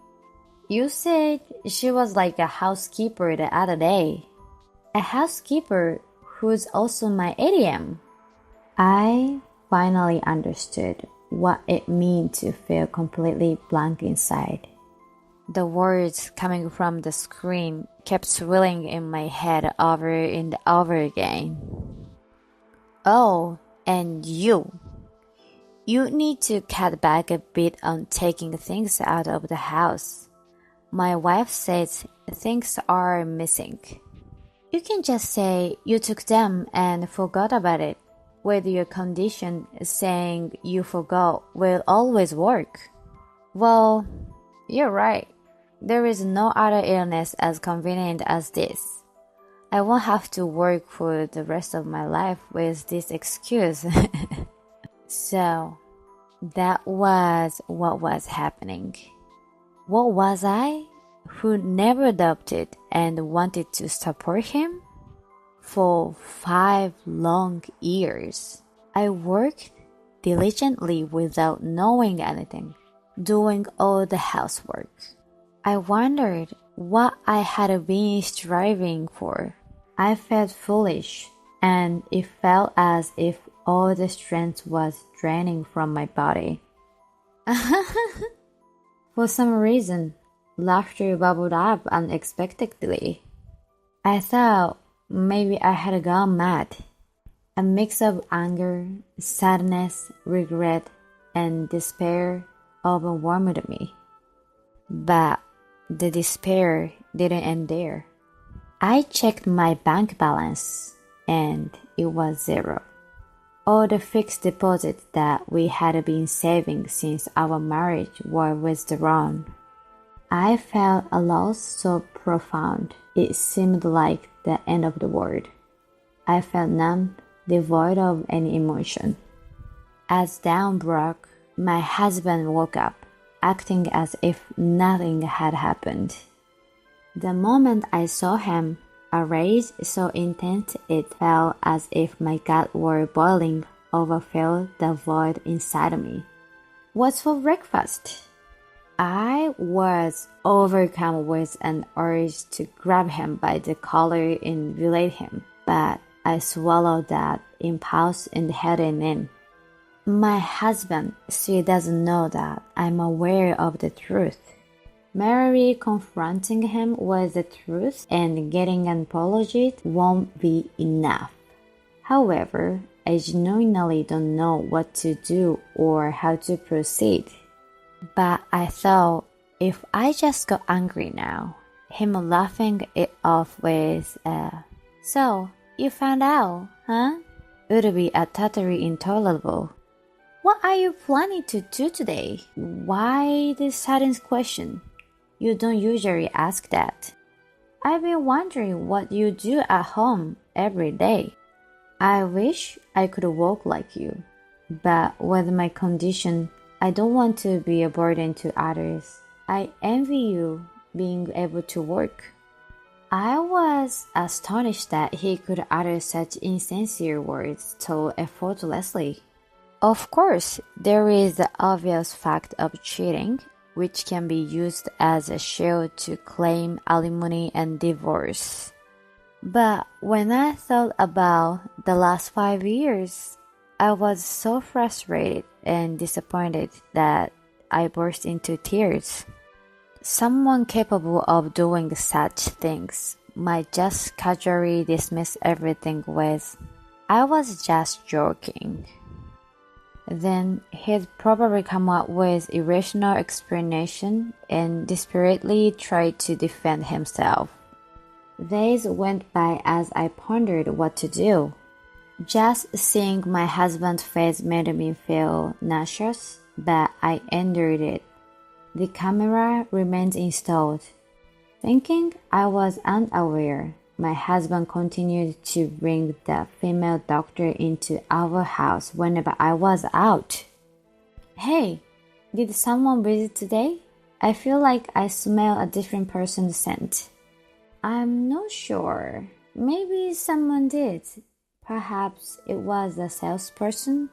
You said she was like a housekeeper the other day. A housekeeper who's also my ATM. I finally understood what it meant to feel completely blank inside. The words coming from the screen kept swirling in my head over and over again. Oh, and you. You need to cut back a bit on taking things out of the house. My wife says things are missing. You can just say you took them and forgot about it. With your condition, saying you forgot will always work. Well, you're right. There is no other illness as convenient as this. I won't have to work for the rest of my life with this excuse. So, that was what was happening. What was I, who never adopted and wanted to support him? For 5 long years, I worked diligently without knowing anything, doing all the housework. I wondered what I had been striving for. I felt foolish, and it felt as if all the strength was draining from my body. For some reason, laughter bubbled up unexpectedly. I thought maybe I had gone mad. A mix of anger, sadness, regret, and despair overwhelmed me. But the despair didn't end there. I checked my bank balance, and it was 0. All the fixed deposits that we had been saving since our marriage were withdrawn. I felt a loss so profound it seemed like the end of the world. I felt numb, devoid of any emotion. As dawn broke, my husband woke up, acting as if nothing had happened. The moment I saw him, a rage so intense it felt as if my gut were boiling overfilled the void inside me. What's for breakfast? I was overcome with an urge to grab him by the collar and relate him, but I swallowed that impulse and headed in. My husband still doesn't know that I'm aware of the truth. Merely confronting him with the truth and getting an apology won't be enough. However, I genuinely don't know what to do or how to proceed. But I thought if I just got angry now, him laughing it off with "So, you found out, huh?" would be totally intolerable. What are you planning to do today? Why this sudden question? You don't usually ask that. I've been wondering what you do at home every day. I wish I could walk like you, but with my condition, I don't want to be a burden to others. I envy you being able to work. I was astonished that he could utter such insincere words so effortlessly. Of course, there is the obvious fact of cheating, which can be used as a shield to claim alimony and divorce. But when I thought about the last 5 years, I was so frustrated and disappointed that I burst into tears. Someone capable of doing such things might just casually dismiss everything with, "I was just joking." Then he'd probably come up with irrational explanation and desperately try to defend himself. Days went by as I pondered what to do. Just seeing my husband's face made me feel nauseous, but I endured it. The camera remained installed. Thinking I was unaware, my husband continued to bring the female doctor into our house whenever I was out. Hey, did someone visit today? I feel like I smell a different person's scent. I'm not sure. Maybe someone did. Perhaps it was a salesperson.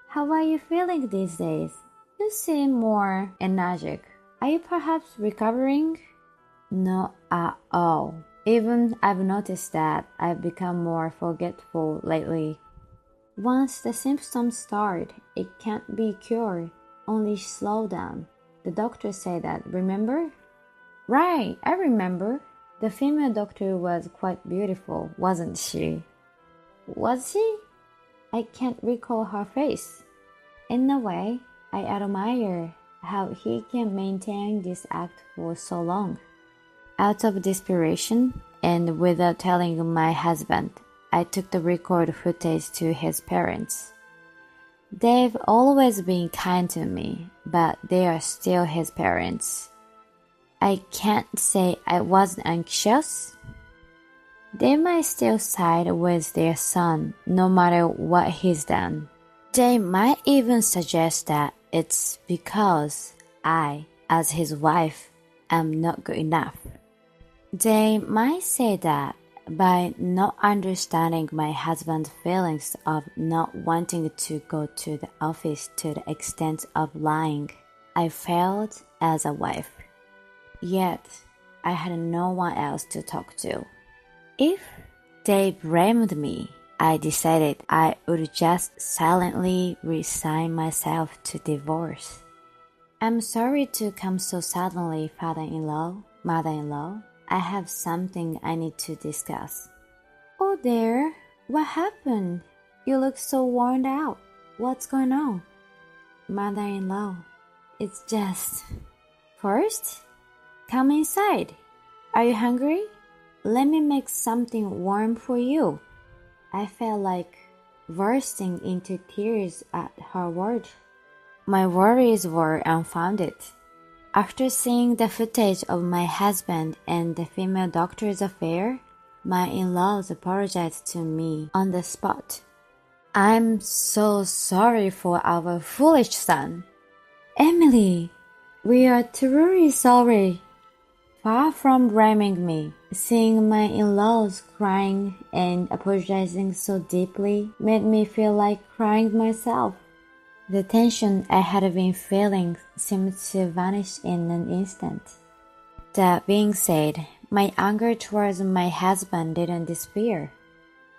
How are you feeling these days? You seem more energetic. Are you perhaps recovering? Not at all. Even I've noticed that I've become more forgetful lately. Once the symptoms start, it can't be cured, only slow down. The doctor said that, remember? Right, I remember. The female doctor was quite beautiful, wasn't she? Was she? I can't recall her face. In a way, I admire how he can maintain this act for so long. Out of desperation, and without telling my husband, I took the record footage to his parents. They've always been kind to me, but they are still his parents. I can't say I wasn't anxious. They might still side with their son, no matter what he's done. They might even suggest that it's because I, as his wife, am not good enough. They might say that by not understanding my husband's feelings of not wanting to go to the office to the extent of lying, I failed as a wife. Yet, I had no one else to talk to. If they blamed me, I decided I would just silently resign myself to divorce. I'm sorry to come so suddenly, father-in-law, mother-in-law. I have something I need to discuss. Oh dear, what happened? You look so worn out. What's going on? Mother-in-law, it's just... First, come inside. Are you hungry? Let me make something warm for you. I felt like bursting into tears at her word. My worries were unfounded. After seeing the footage of my husband and the female doctor's affair, my in-laws apologized to me on the spot. I'm so sorry for our foolish son. Emily, we are truly sorry. Far from blaming me, seeing my in-laws crying and apologizing so deeply made me feel like crying myself. The tension I had been feeling seemed to vanish in an instant. That being said, my anger towards my husband didn't disappear.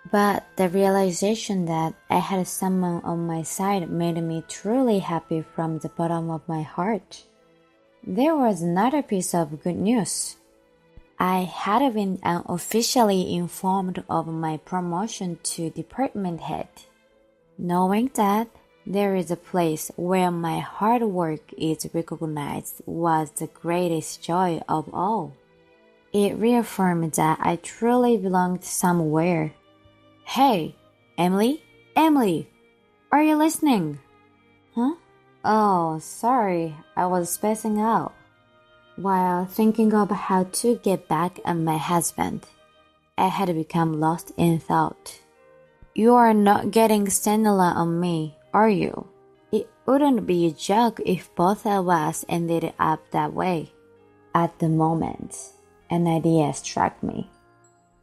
But the realization that I had someone on my side made me truly happy from the bottom of my heart. There was another piece of good news. I had been unofficially informed of my promotion to department head. Knowing that there is a place where my hard work is recognized was the greatest joy of all. It reaffirmed that I truly belonged somewhere. Hey, Emily? Emily, are you listening? Huh? Oh, sorry, I was spacing out. While thinking of how to get back at my husband, I had become lost in thought. You are not getting senile on me, are you? It wouldn't be a joke if both of us ended up that way. At the moment, an idea struck me.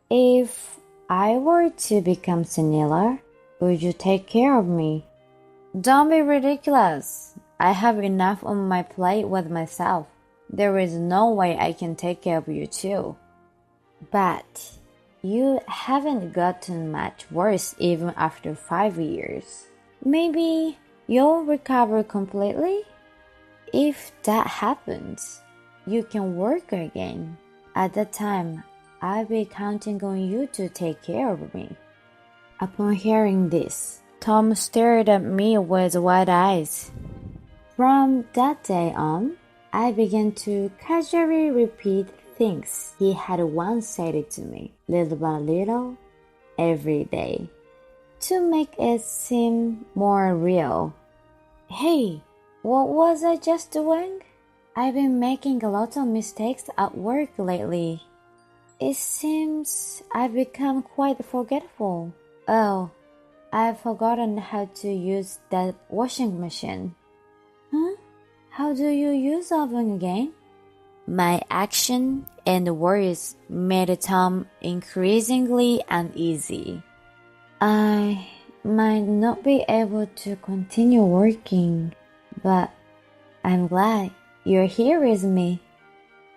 If I were to become senile, would you take care of me? Don't be ridiculous. I have enough on my plate with myself. There is no way I can take care of you too. But you haven't gotten much worse even after 5 years. Maybe you'll recover completely? If that happens, you can work again. At that time, I'll be counting on you to take care of me. Upon hearing this, Tom stared at me with wide eyes. From that day on, I began to casually repeat things he had once said to me, little by little, every day, to make it seem more real. Hey, what was I just doing? I've been making a lot of mistakes at work lately. It seems I've become quite forgetful. Oh, I've forgotten how to use that washing machine. How do you use oven again? My action and words made Tom increasingly uneasy. I might not be able to continue working, but I'm glad you're here with me.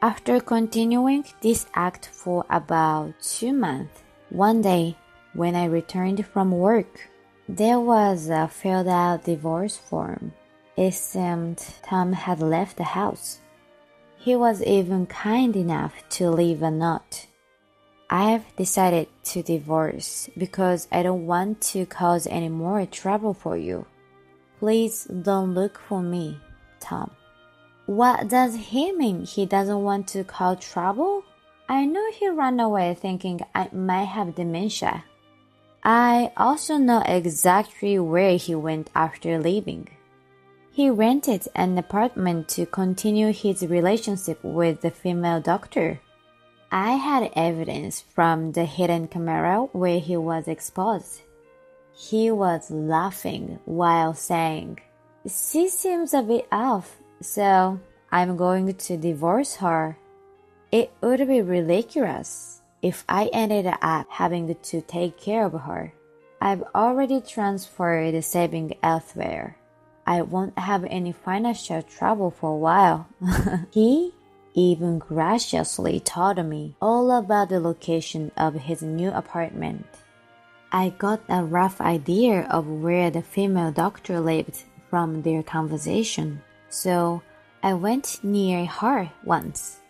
After continuing this act for about 2 months, one day when I returned from work, there was a filled-out divorce form. It seemed Tom had left the house. He was even kind enough to leave a note. I've decided to divorce because I don't want to cause any more trouble for you. Please don't look for me, Tom. What does he mean he doesn't want to cause trouble? I know he ran away thinking I might have dementia. I also know exactly where he went after leaving. He rented an apartment to continue his relationship with the female doctor. I had evidence from the hidden camera where he was exposed. He was laughing while saying, "She seems a bit off, so I'm going to divorce her. It would be ridiculous if I ended up having to take care of her. I've already transferred the saving elsewhere. I won't have any financial trouble for a while." He even graciously told me all about the location of his new apartment. I got a rough idea of where the female doctor lived from their conversation, so I went near her once.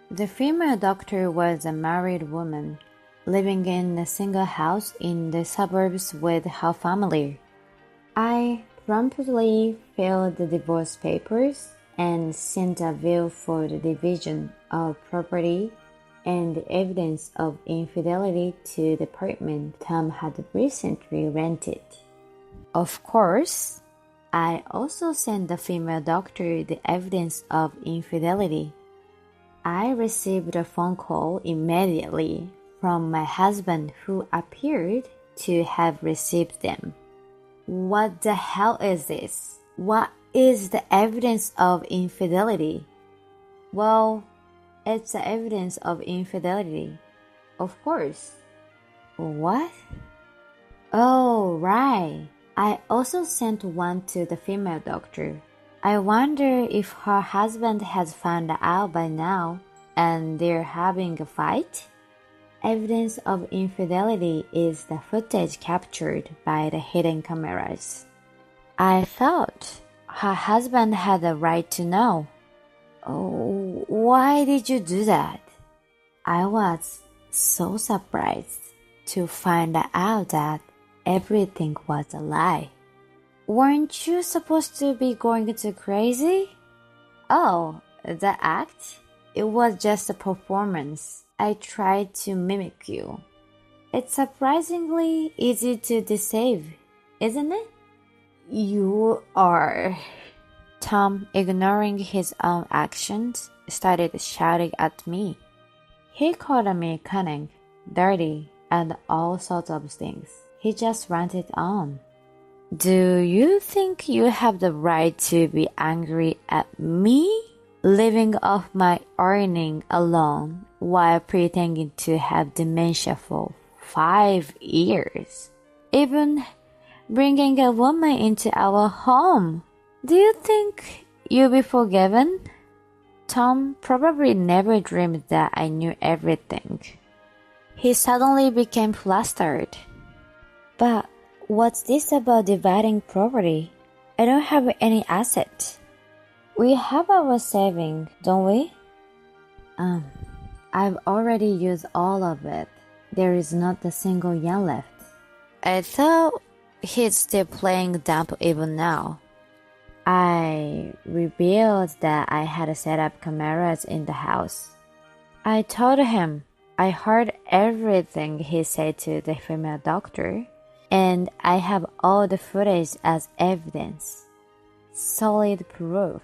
The female doctor was a married woman, living in a single house in the suburbs with her family. I promptly filled the divorce papers and sent a bill for the division of property and the evidence of infidelity to the apartment Tom had recently rented. Of course, I also sent the female doctor the evidence of infidelity. I received a phone call immediately from my husband, who appeared to have received them. What the hell is this? What is the evidence of infidelity? Well, it's the evidence of infidelity. Of course. What? Oh, right. I also sent one to the female doctor. I wonder if her husband has found out by now and they're having a fight? Evidence of infidelity is the footage captured by the hidden cameras. I thought her husband had a right to know. Oh, why did you do that? I was so surprised to find out that everything was a lie. Weren't you supposed to be going too crazy? Oh, the act? It was just a performance. I tried to mimic you. It's surprisingly easy to deceive, isn't it? You are... Tom, ignoring his own actions, started shouting at me. He called me cunning, dirty, and all sorts of things. He just ranted on. Do you think you have the right to be angry at me? Living off my earning alone while pretending to have dementia for 5 years. Even bringing a woman into our home. Do you think you'll be forgiven? Tom probably never dreamed that I knew everything. He suddenly became flustered. But what's this about dividing property? I don't have any assets. We have our saving, don't we? I've already used all of it. There is not a single yen left. I thought he's still playing dumb even now. I revealed that I had set up cameras in the house. I told him I heard everything he said to the female doctor, and I have all the footage as evidence. Solid proof.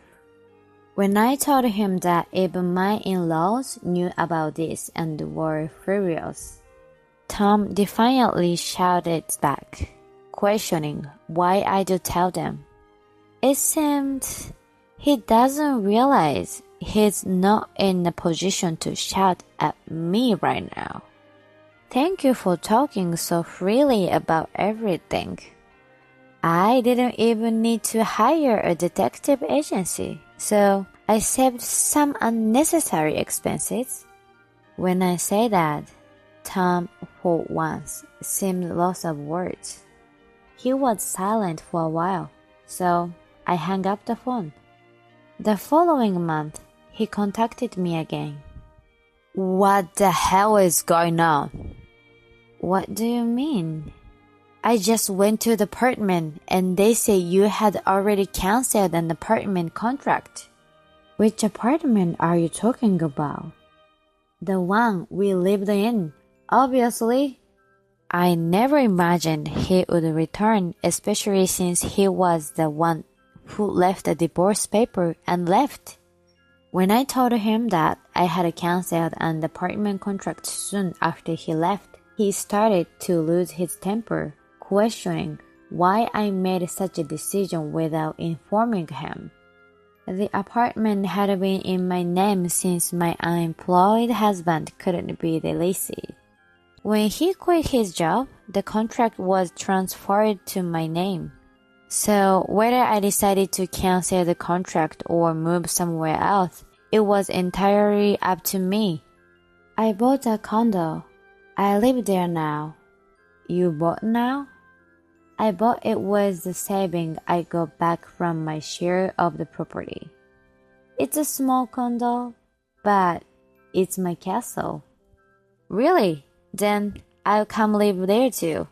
When I told him that even my in-laws knew about this and were furious, Tom defiantly shouted back, questioning why I do tell them. It seemed He doesn't realize he's not in a position to shout at me right now. Thank you for talking so freely about everything. I didn't even need to hire a detective agency, so I saved some unnecessary expenses. When I say that, Tom, for once, seemed lost of words. He was silent for a while, so I hung up the phone. The following month, he contacted me again. What the hell is going on? What do you mean? I just went to the apartment and they say you had already canceled an apartment contract. Which apartment are you talking about? The one we lived in, obviously. I never imagined he would return, especially since he was the one who left the divorce paper and left. When I told him that I had canceled an apartment contract soon after he left, he started to lose his temper, questioning why I made such a decision without informing him. The apartment had been in my name since my unemployed husband couldn't be the lessee. When he quit his job, the contract was transferred to my name. So whether I decided to cancel the contract or move somewhere else, it was entirely up to me. I bought a condo. I live there now. You bought now? I bought it with the saving I got back from my share of the property. It's a small condo, but it's my castle. Really? Then I'll come live there too.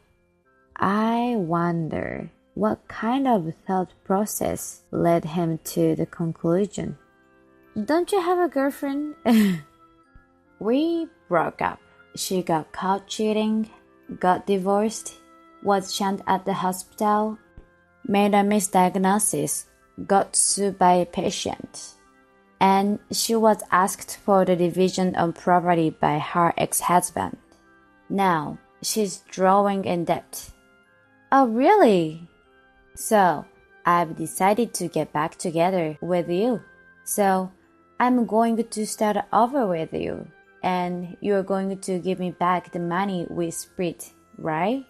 I wonder what kind of thought process led him to the conclusion. Don't you have a girlfriend? We broke up. She got caught cheating, got divorced, was shunned at the hospital, made a misdiagnosis, got sued by a patient, and she was asked for the division of property by her ex-husband. Now, she's drawing in debt. Oh, really? So, I've decided to get back together with you. So, I'm going to start over with you, and you're going to give me back the money we split, right?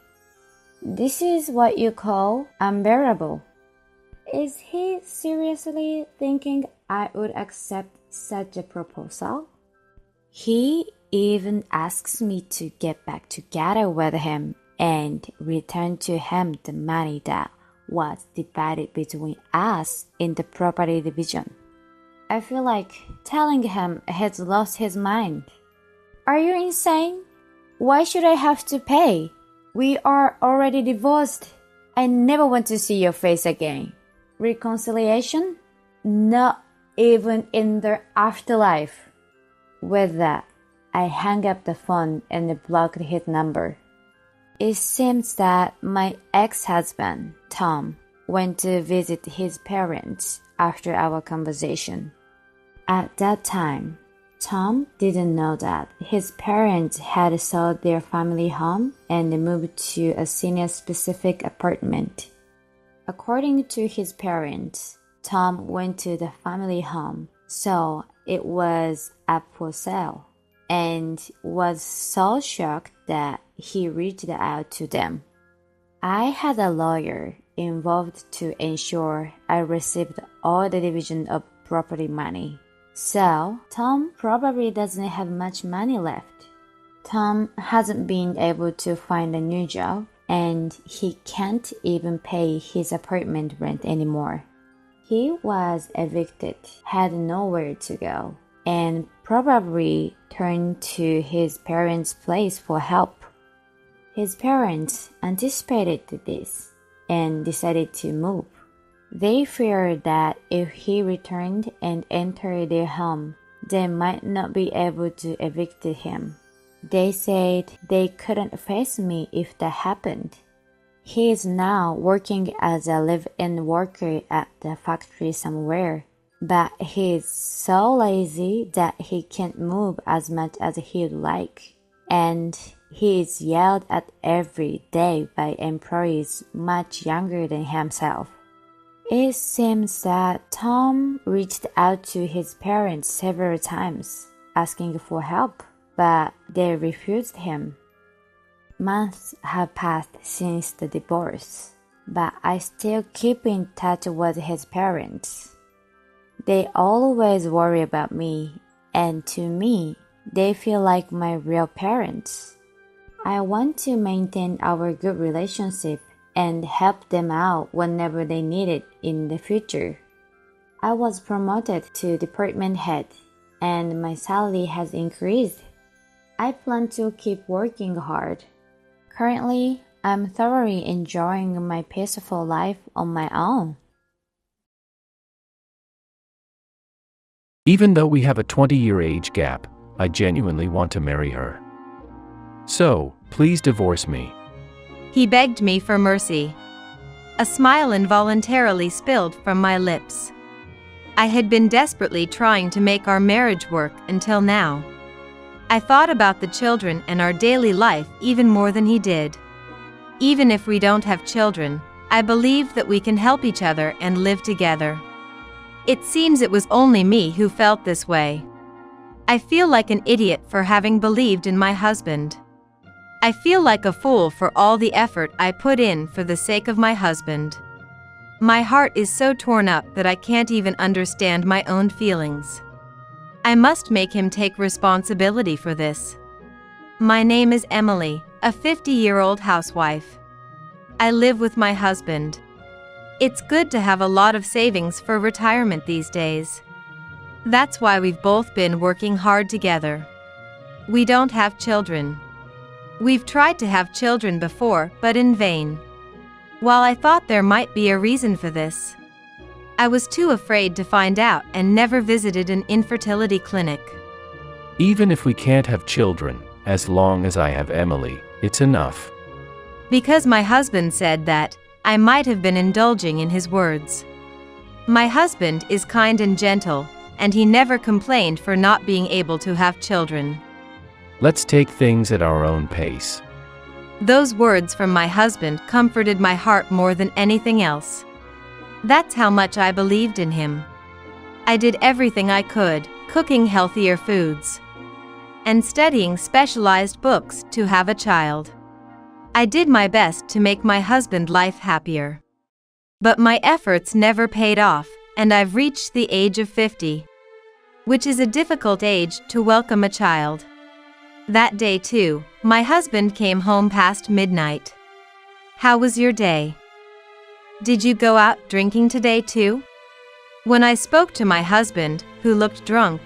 This is what you call unbearable. Is he seriously thinking I would accept such a proposal? He even asks me to get back together with him and return to him the money that was divided between us in the property division. I feel like telling him he's lost his mind. Are you insane? Why should I have to pay? We are already divorced. I never want to see your face again. Reconciliation? Not even in the afterlife. With that, I hung up the phone and blocked his number. It seems that my ex-husband, Tom, went to visit his parents after our conversation. At that time, Tom didn't know that his parents had sold their family home and moved to a senior-specific apartment. According to his parents, Tom went to the family home, so it was up for sale, and was so shocked that he reached out to them. I had a lawyer involved to ensure I received all the division of property money. So, Tom probably doesn't have much money left. Tom hasn't been able to find a new job, and he can't even pay his apartment rent anymore. He was evicted, had nowhere to go, and probably turned to his parents' place for help. His parents anticipated this and decided to move. They feared that if he returned and entered their home, they might not be able to evict him. They said they couldn't face me if that happened. He is now working as a live-in worker at the factory somewhere, but he is so lazy that he can't move as much as he'd like, and he is yelled at every day by employees much younger than himself. It seems that Tom reached out to his parents several times, asking for help, but they refused him. Months have passed since the divorce, but I still keep in touch with his parents. They always worry about me, and to me, they feel like my real parents. I want to maintain our good relationship and help them out whenever they need it in the future. I was promoted to department head, and my salary has increased. I plan to keep working hard. Currently, I'm thoroughly enjoying my peaceful life on my own. Even though we have a 20-year age gap, I genuinely want to marry her. So, please divorce me. He begged me for mercy. A smile involuntarily spilled from my lips. I had been desperately trying to make our marriage work until now. I thought about the children and our daily life even more than he did. Even if we don't have children, I believe that we can help each other and live together. It seems it was only me who felt this way. I feel like an idiot for having believed in my husband. I feel like a fool for all the effort I put in for the sake of my husband. My heart is so torn up that I can't even understand my own feelings. I must make him take responsibility for this. My name is Emily, a 50-year-old housewife. I live with my husband. It's good to have a lot of savings for retirement these days. That's why we've both been working hard together. We don't have children. We've tried to have children before, but in vain. While I thought there might be a reason for this, I was too afraid to find out and never visited an infertility clinic. Even if we can't have children, as long as I have Emily, it's enough. Because my husband said that, I might have been indulging in his words. My husband is kind and gentle, and he never complained for not being able to have children. Let's take things at our own pace. Those words from my husband comforted my heart more than anything else. That's how much I believed in him. I did everything I could, cooking healthier foods and studying specialized books to have a child. I did my best to make my husband's life happier. But my efforts never paid off, and I've reached the age of 50, which is a difficult age to welcome a child. That day too, my husband came home past midnight. How was your day? Did you go out drinking today too? When I spoke to my husband, who looked drunk,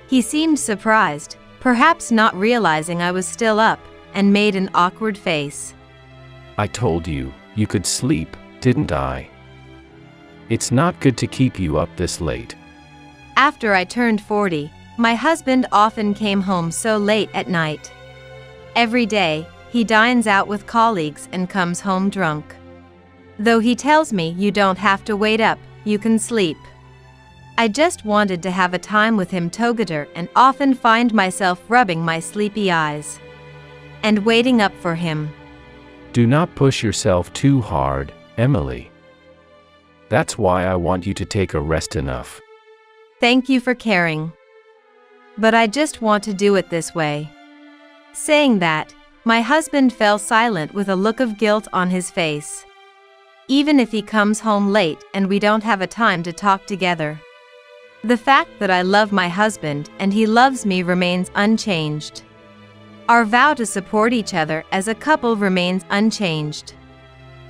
he seemed surprised, perhaps not realizing I was still up, and made an awkward face. I told you, you could sleep, didn't I? It's not good to keep you up this late. After I turned 40, my husband often came home so late at night. Every day, he dines out with colleagues and comes home drunk. Though he tells me you don't have to wait up, you can sleep. I just wanted to have a time with him together and often find myself rubbing my sleepy eyes and waiting up for him. Do not push yourself too hard, Emily. That's why I want you to take a rest enough. Thank you for caring. But I just want to do it this way. Saying that, my husband fell silent with a look of guilt on his face. Even if he comes home late and we don't have a time to talk together, the fact that I love my husband and he loves me remains unchanged. Our vow to support each other as a couple remains unchanged.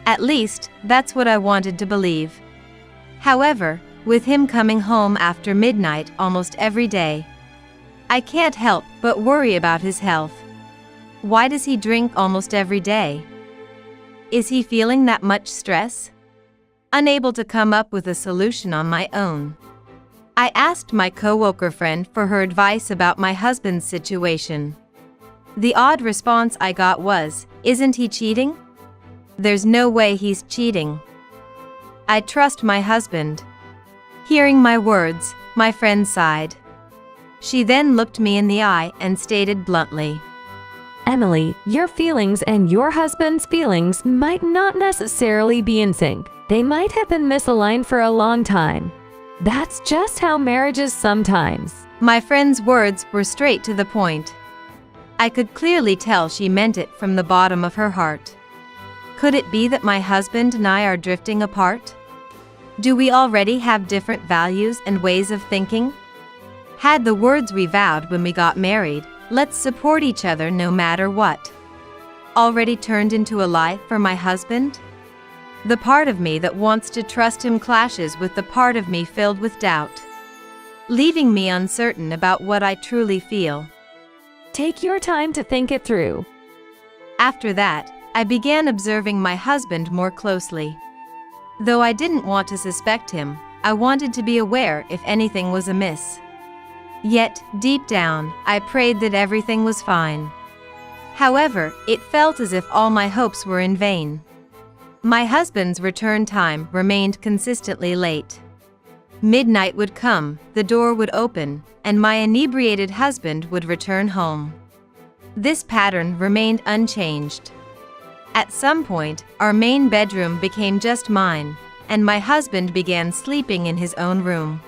At least, that's what I wanted to believe. However, with him coming home after midnight almost every day, I can't help but worry about his health. Why does he drink almost every day? Is he feeling that much stress? Unable to come up with a solution on my own, I asked my coworker friend for her advice about my husband's situation. The odd response I got was, "Isn't he cheating? There's no way he's cheating. I trust my husband." Hearing my words, my friend sighed. She then looked me in the eye and stated bluntly, Emily, your feelings and your husband's feelings might not necessarily be in sync. They might have been misaligned for a long time. That's just how marriage is sometimes. My friend's words were straight to the point. I could clearly tell she meant it from the bottom of her heart. Could it be that my husband and I are drifting apart? Do we already have different values and ways of thinking? Had the words we vowed when we got married, "Let's support each other no matter what," already turned into a lie for my husband? The part of me that wants to trust him clashes with the part of me filled with doubt, leaving me uncertain about what I truly feel. Take your time to think it through. After that, I began observing my husband more closely. Though I didn't want to suspect him, I wanted to be aware if anything was amiss. Yet, deep down, I prayed that everything was fine. However, it felt as if all my hopes were in vain. My husband's return time remained consistently late. Midnight would come, the door would open, and my inebriated husband would return home. This pattern remained unchanged. At some point, our main bedroom became just mine, and my husband began sleeping in his own room.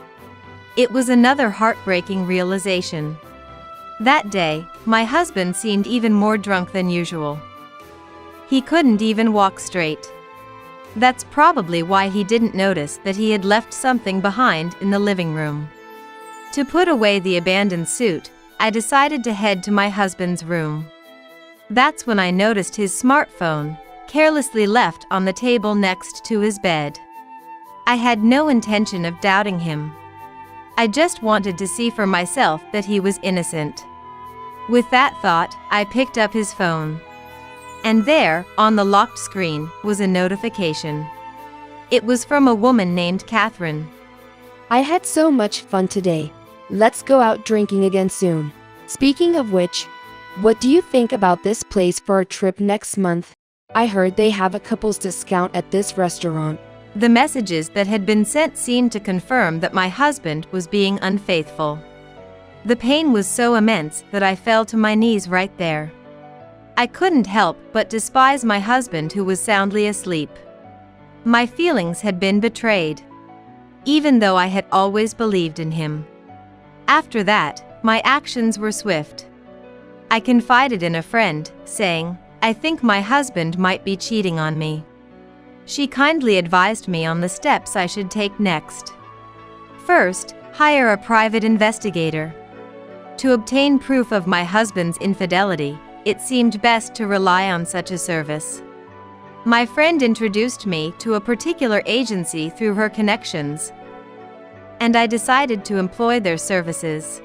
It was another heartbreaking realization. That day, my husband seemed even more drunk than usual. He couldn't even walk straight. That's probably why he didn't notice that he had left something behind in the living room. To put away the abandoned suit, I decided to head to my husband's room. That's when I noticed his smartphone, carelessly left on the table next to his bed. I had no intention of doubting him. I just wanted to see for myself that he was innocent. With that thought, I picked up his phone. And there, on the locked screen, was a notification. It was from a woman named Catherine. I had so much fun today. Let's go out drinking again soon. Speaking of which, what do you think about this place for a trip next month? I heard they have a couples discount at this restaurant. The messages that had been sent seemed to confirm that my husband was being unfaithful. The pain was so immense that I fell to my knees right there. I couldn't help but despise my husband who was soundly asleep. My feelings had been betrayed, even though I had always believed in him. After that, my actions were swift. I confided in a friend, saying, "I think my husband might be cheating on me." She kindly advised me on the steps I should take next. First, hire a private investigator. To obtain proof of my husband's infidelity, it seemed best to rely on such a service. My friend introduced me to a particular agency through her connections, and I decided to employ their services.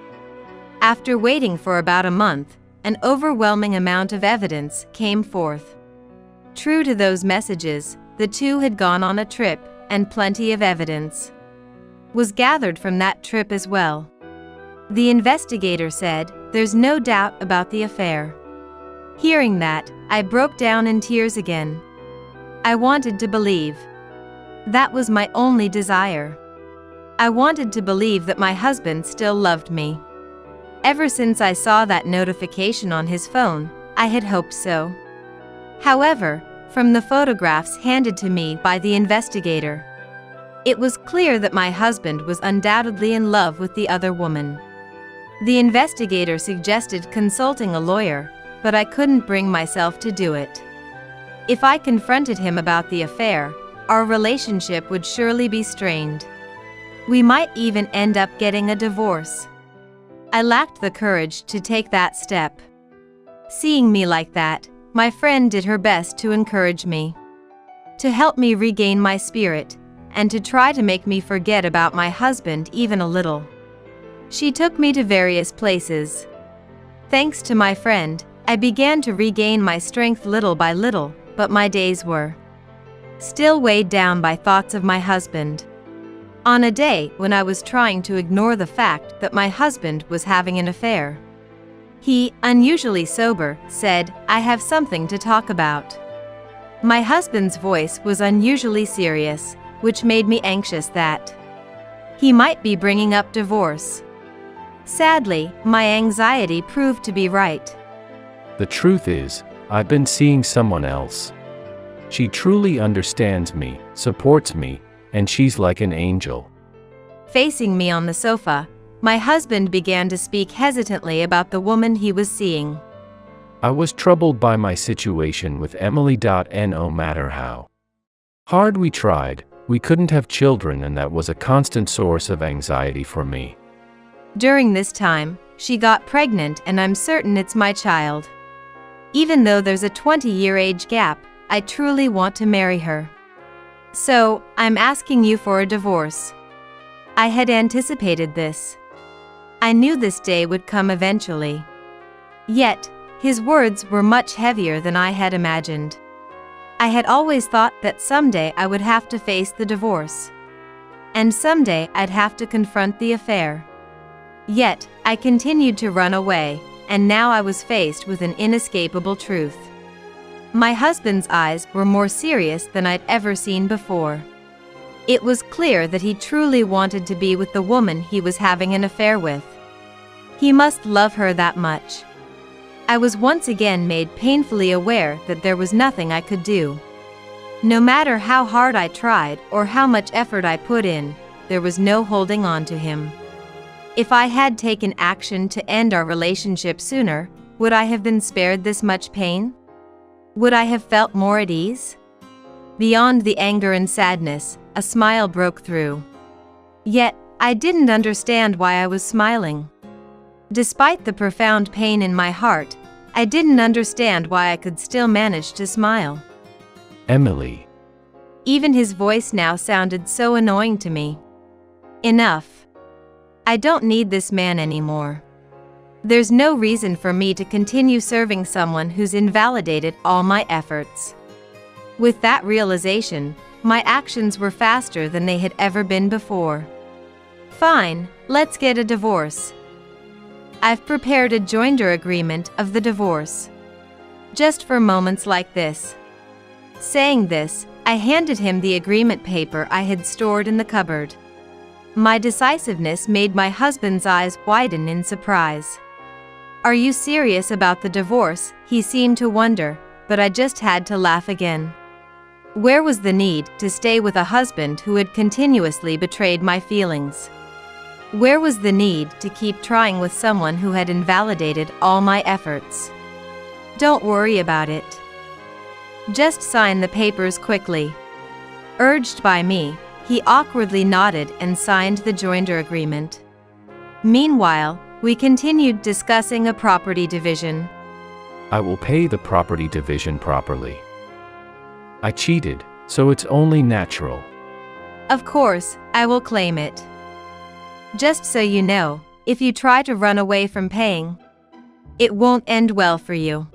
After waiting for about a month, an overwhelming amount of evidence came forth. True to those messages, the two had gone on a trip, and plenty of evidence was gathered from that trip as well. The investigator said, "There's no doubt about the affair." Hearing that, I broke down in tears again. I wanted to believe. That was my only desire. I wanted to believe that my husband still loved me. Ever since I saw that notification on his phone, I had hoped so. However, from the photographs handed to me by the investigator, it was clear that my husband was undoubtedly in love with the other woman. The investigator suggested consulting a lawyer, but I couldn't bring myself to do it. If I confronted him about the affair, our relationship would surely be strained. We might even end up getting a divorce. I lacked the courage to take that step. Seeing me like that, my friend did her best to encourage me, to help me regain my spirit, and to try to make me forget about my husband even a little. She took me to various places. Thanks to my friend, I began to regain my strength little by little, but my days were still weighed down by thoughts of my husband. On a day when I was trying to ignore the fact that my husband was having an affair, he, unusually sober, said, "I have something to talk about." My husband's voice was unusually serious, which made me anxious that he might be bringing up divorce. Sadly, my anxiety proved to be right. The truth is, I've been seeing someone else. She truly understands me, supports me, and she's like an angel. Facing me on the sofa, my husband began to speak hesitantly about the woman he was seeing. I was troubled by my situation with Emily. No matter how hard we tried, we couldn't have children, and that was a constant source of anxiety for me. During this time, she got pregnant, and I'm certain it's my child. Even though there's a 20-year age gap, I truly want to marry her. So, I'm asking you for a divorce. I had anticipated this. I knew this day would come eventually. Yet, his words were much heavier than I had imagined. I had always thought that someday I would have to face the divorce. And someday I'd have to confront the affair. Yet, I continued to run away, and now I was faced with an inescapable truth. My husband's eyes were more serious than I'd ever seen before. It was clear that he truly wanted to be with the woman he was having an affair with. He must love her that much. I was once again made painfully aware that there was nothing I could do. No matter how hard I tried or how much effort I put in, there was no holding on to him. If I had taken action to end our relationship sooner, would I have been spared this much pain? Would I have felt more at ease? Beyond the anger and sadness, a smile broke through. Yet, I didn't understand why I was smiling. Despite the profound pain in my heart, I didn't understand why I could still manage to smile. Emily. Even his voice now sounded so annoying to me. Enough. I don't need this man anymore. There's no reason for me to continue serving someone who's invalidated all my efforts. With that realization, my actions were faster than they had ever been before. Fine, let's get a divorce. I've prepared a joinder agreement of the divorce. Just for moments like this. Saying this, I handed him the agreement paper I had stored in the cupboard. My decisiveness made my husband's eyes widen in surprise. "Are you serious about the divorce?" he seemed to wonder, but I just had to laugh again. Where was the need to stay with a husband who had continuously betrayed my feelings? Where was the need to keep trying with someone who had invalidated all my efforts? Don't worry about it. Just sign the papers quickly. Urged by me, he awkwardly nodded and signed the joinder agreement. Meanwhile, we continued discussing a property division. I will pay the property division properly. I cheated, so it's only natural. Of course, I will claim it. Just so you know, if you try to run away from paying, it won't end well for you.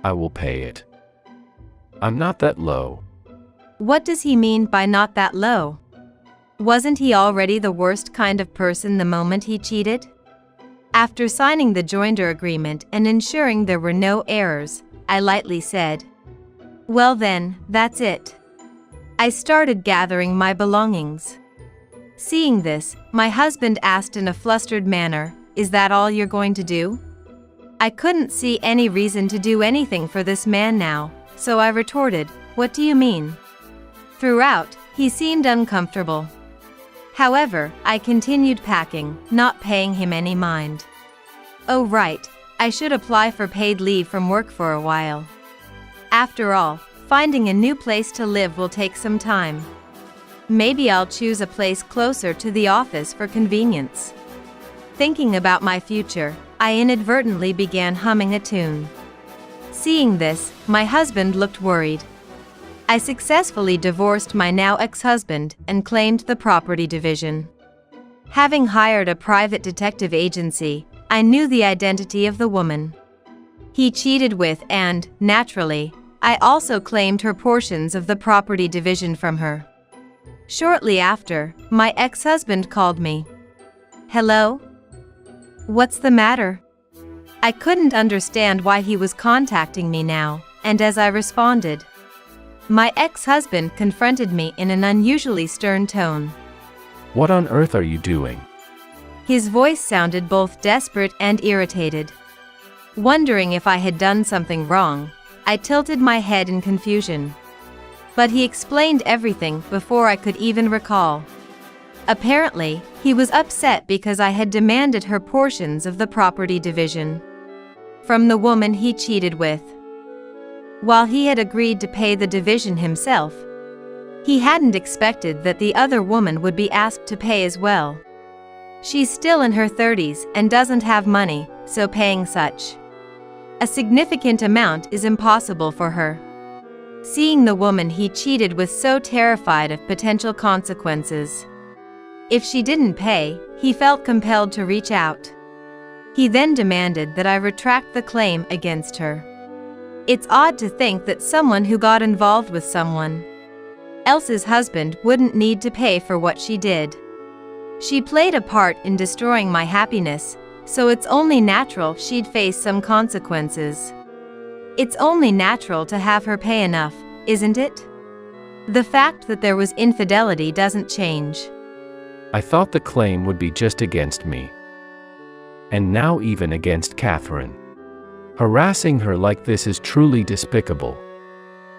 I will pay it. I'm not that low. What does he mean by not that low? Wasn't he already the worst kind of person the moment he cheated? After signing the joinder agreement and ensuring there were no errors, I lightly said, "Well then, that's it." I started gathering my belongings. Seeing this, my husband asked in a flustered manner, "Is that all you're going to do?" I couldn't see any reason to do anything for this man now, so I retorted, "What do you mean?" Throughout, he seemed uncomfortable. However, I continued packing, not paying him any mind. Oh right, I should apply for paid leave from work for a while. After all, finding a new place to live will take some time. Maybe I'll choose a place closer to the office for convenience. Thinking about my future, I inadvertently began humming a tune. Seeing this, my husband looked worried. I successfully divorced my now ex-husband and claimed the property division. Having hired a private detective agency, I knew the identity of the woman he cheated with, and, naturally, I also claimed her portions of the property division from her. Shortly after, my ex-husband called me. "Hello? What's the matter?" I couldn't understand why he was contacting me now, and as I responded, my ex-husband confronted me in an unusually stern tone. What on earth are you doing? His voice sounded both desperate and irritated. Wondering if I had done something wrong, I tilted my head in confusion. But he explained everything before I could even recall. Apparently, he was upset because I had demanded her portions of the property division from the woman he cheated with. While he had agreed to pay the division himself, he hadn't expected that the other woman would be asked to pay as well. She's still in her 30s and doesn't have money, so paying such a significant amount is impossible for her. Seeing the woman he cheated with so terrified of potential consequences if she didn't pay, he felt compelled to reach out. He then demanded that I retract the claim against her. It's odd to think that someone who got involved with someone else's husband wouldn't need to pay for what she did. She played a part in destroying my happiness, so it's only natural she'd face some consequences. It's only natural to have her pay enough, isn't it? The fact that there was infidelity doesn't change. I thought the claim would be just against me. And now even against Catherine. Harassing her like this is truly despicable.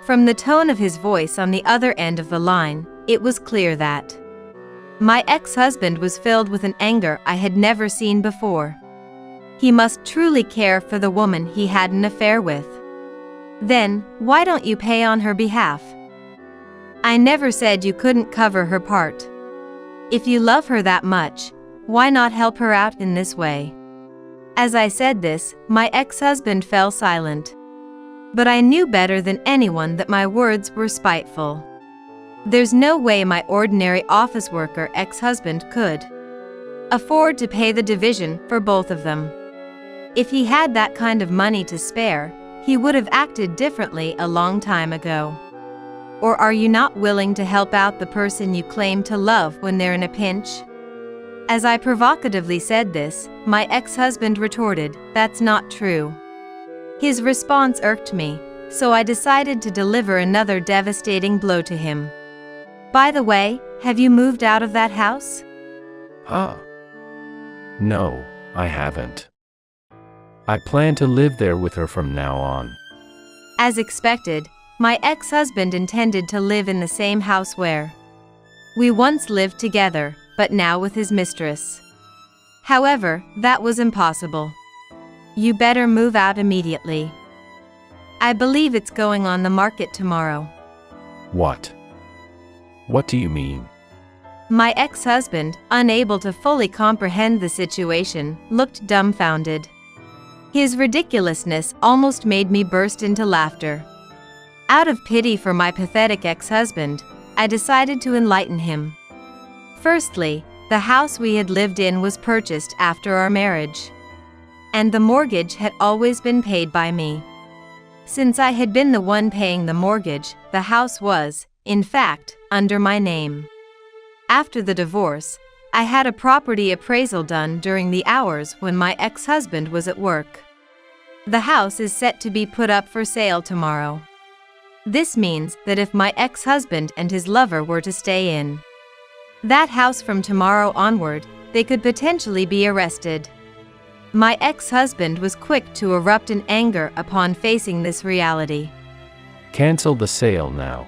From the tone of his voice on the other end of the line, it was clear that my ex-husband was filled with an anger I had never seen before. He must truly care for the woman he had an affair with. Then, why don't you pay on her behalf? I never said you couldn't cover her part. If you love her that much, why not help her out in this way? As I said this, my ex-husband fell silent. But I knew better than anyone that my words were spiteful. There's no way my ordinary office worker ex-husband could afford to pay the division for both of them. If he had that kind of money to spare, he would have acted differently a long time ago. Or are you not willing to help out the person you claim to love when they're in a pinch? As I provocatively said this, my ex-husband retorted, "That's not true." His response irked me, so I decided to deliver another devastating blow to him. By the way, have you moved out of that house? No, I haven't. I plan to live there with her from now on. As expected, my ex-husband intended to live in the same house where we once lived together, but now with his mistress. However, that was impossible. You better move out immediately. I believe it's going on the market tomorrow. What? What do you mean? My ex-husband, unable to fully comprehend the situation, looked dumbfounded. His ridiculousness almost made me burst into laughter. Out of pity for my pathetic ex-husband, I decided to enlighten him. Firstly, the house we had lived in was purchased after our marriage, and the mortgage had always been paid by me. Since I had been the one paying the mortgage, the house was, in fact, under my name. After the divorce, I had a property appraisal done during the hours when my ex-husband was at work. The house is set to be put up for sale tomorrow. This means that if my ex-husband and his lover were to stay in that house from tomorrow onward, they could potentially be arrested. My ex-husband was quick to erupt in anger upon facing this reality. Cancel the sale now.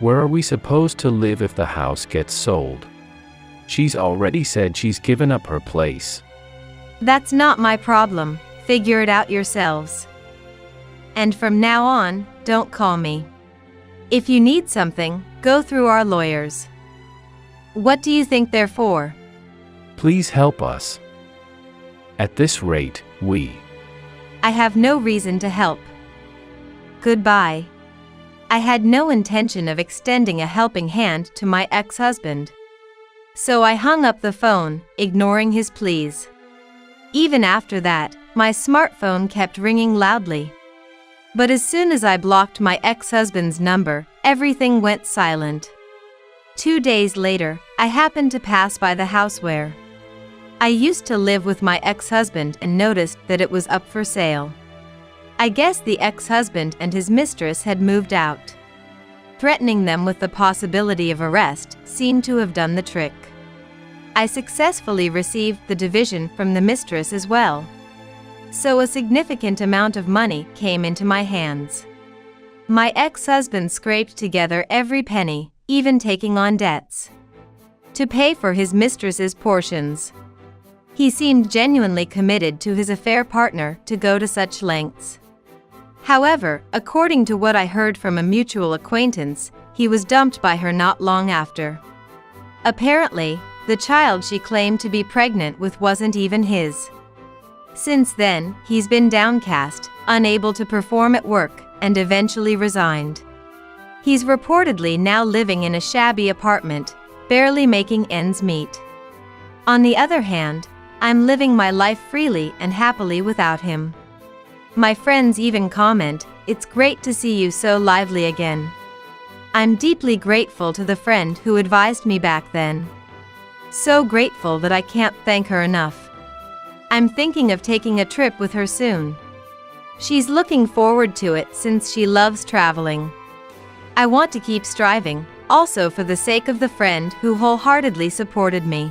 Where are we supposed to live if the house gets sold? She's already said she's given up her place. That's not my problem. Figure it out yourselves. And from now on, don't call me. If you need something, go through our lawyers. What do you think they're for? Please help us. At this rate, I have no reason to help. Goodbye. I had no intention of extending a helping hand to my ex-husband. So I hung up the phone, ignoring his pleas. Even after that, my smartphone kept ringing loudly. But as soon as I blocked my ex-husband's number, everything went silent. 2 days later, I happened to pass by the house where I used to live with my ex-husband and noticed that it was up for sale. I guess the ex-husband and his mistress had moved out. Threatening them with the possibility of arrest seemed to have done the trick. I successfully received the division from the mistress as well. So a significant amount of money came into my hands. My ex-husband scraped together every penny, even taking on debts, to pay for his mistress's portions. He seemed genuinely committed to his affair partner to go to such lengths. However, according to what I heard from a mutual acquaintance, he was dumped by her not long after. Apparently, the child she claimed to be pregnant with wasn't even his. Since then, he's been downcast, unable to perform at work, and eventually resigned. He's reportedly now living in a shabby apartment, barely making ends meet. On the other hand, I'm living my life freely and happily without him. My friends even comment, "It's great to see you so lively again." I'm deeply grateful to the friend who advised me back then. So grateful that I can't thank her enough. I'm thinking of taking a trip with her soon. She's looking forward to it since she loves traveling. I want to keep striving, also for the sake of the friend who wholeheartedly supported me.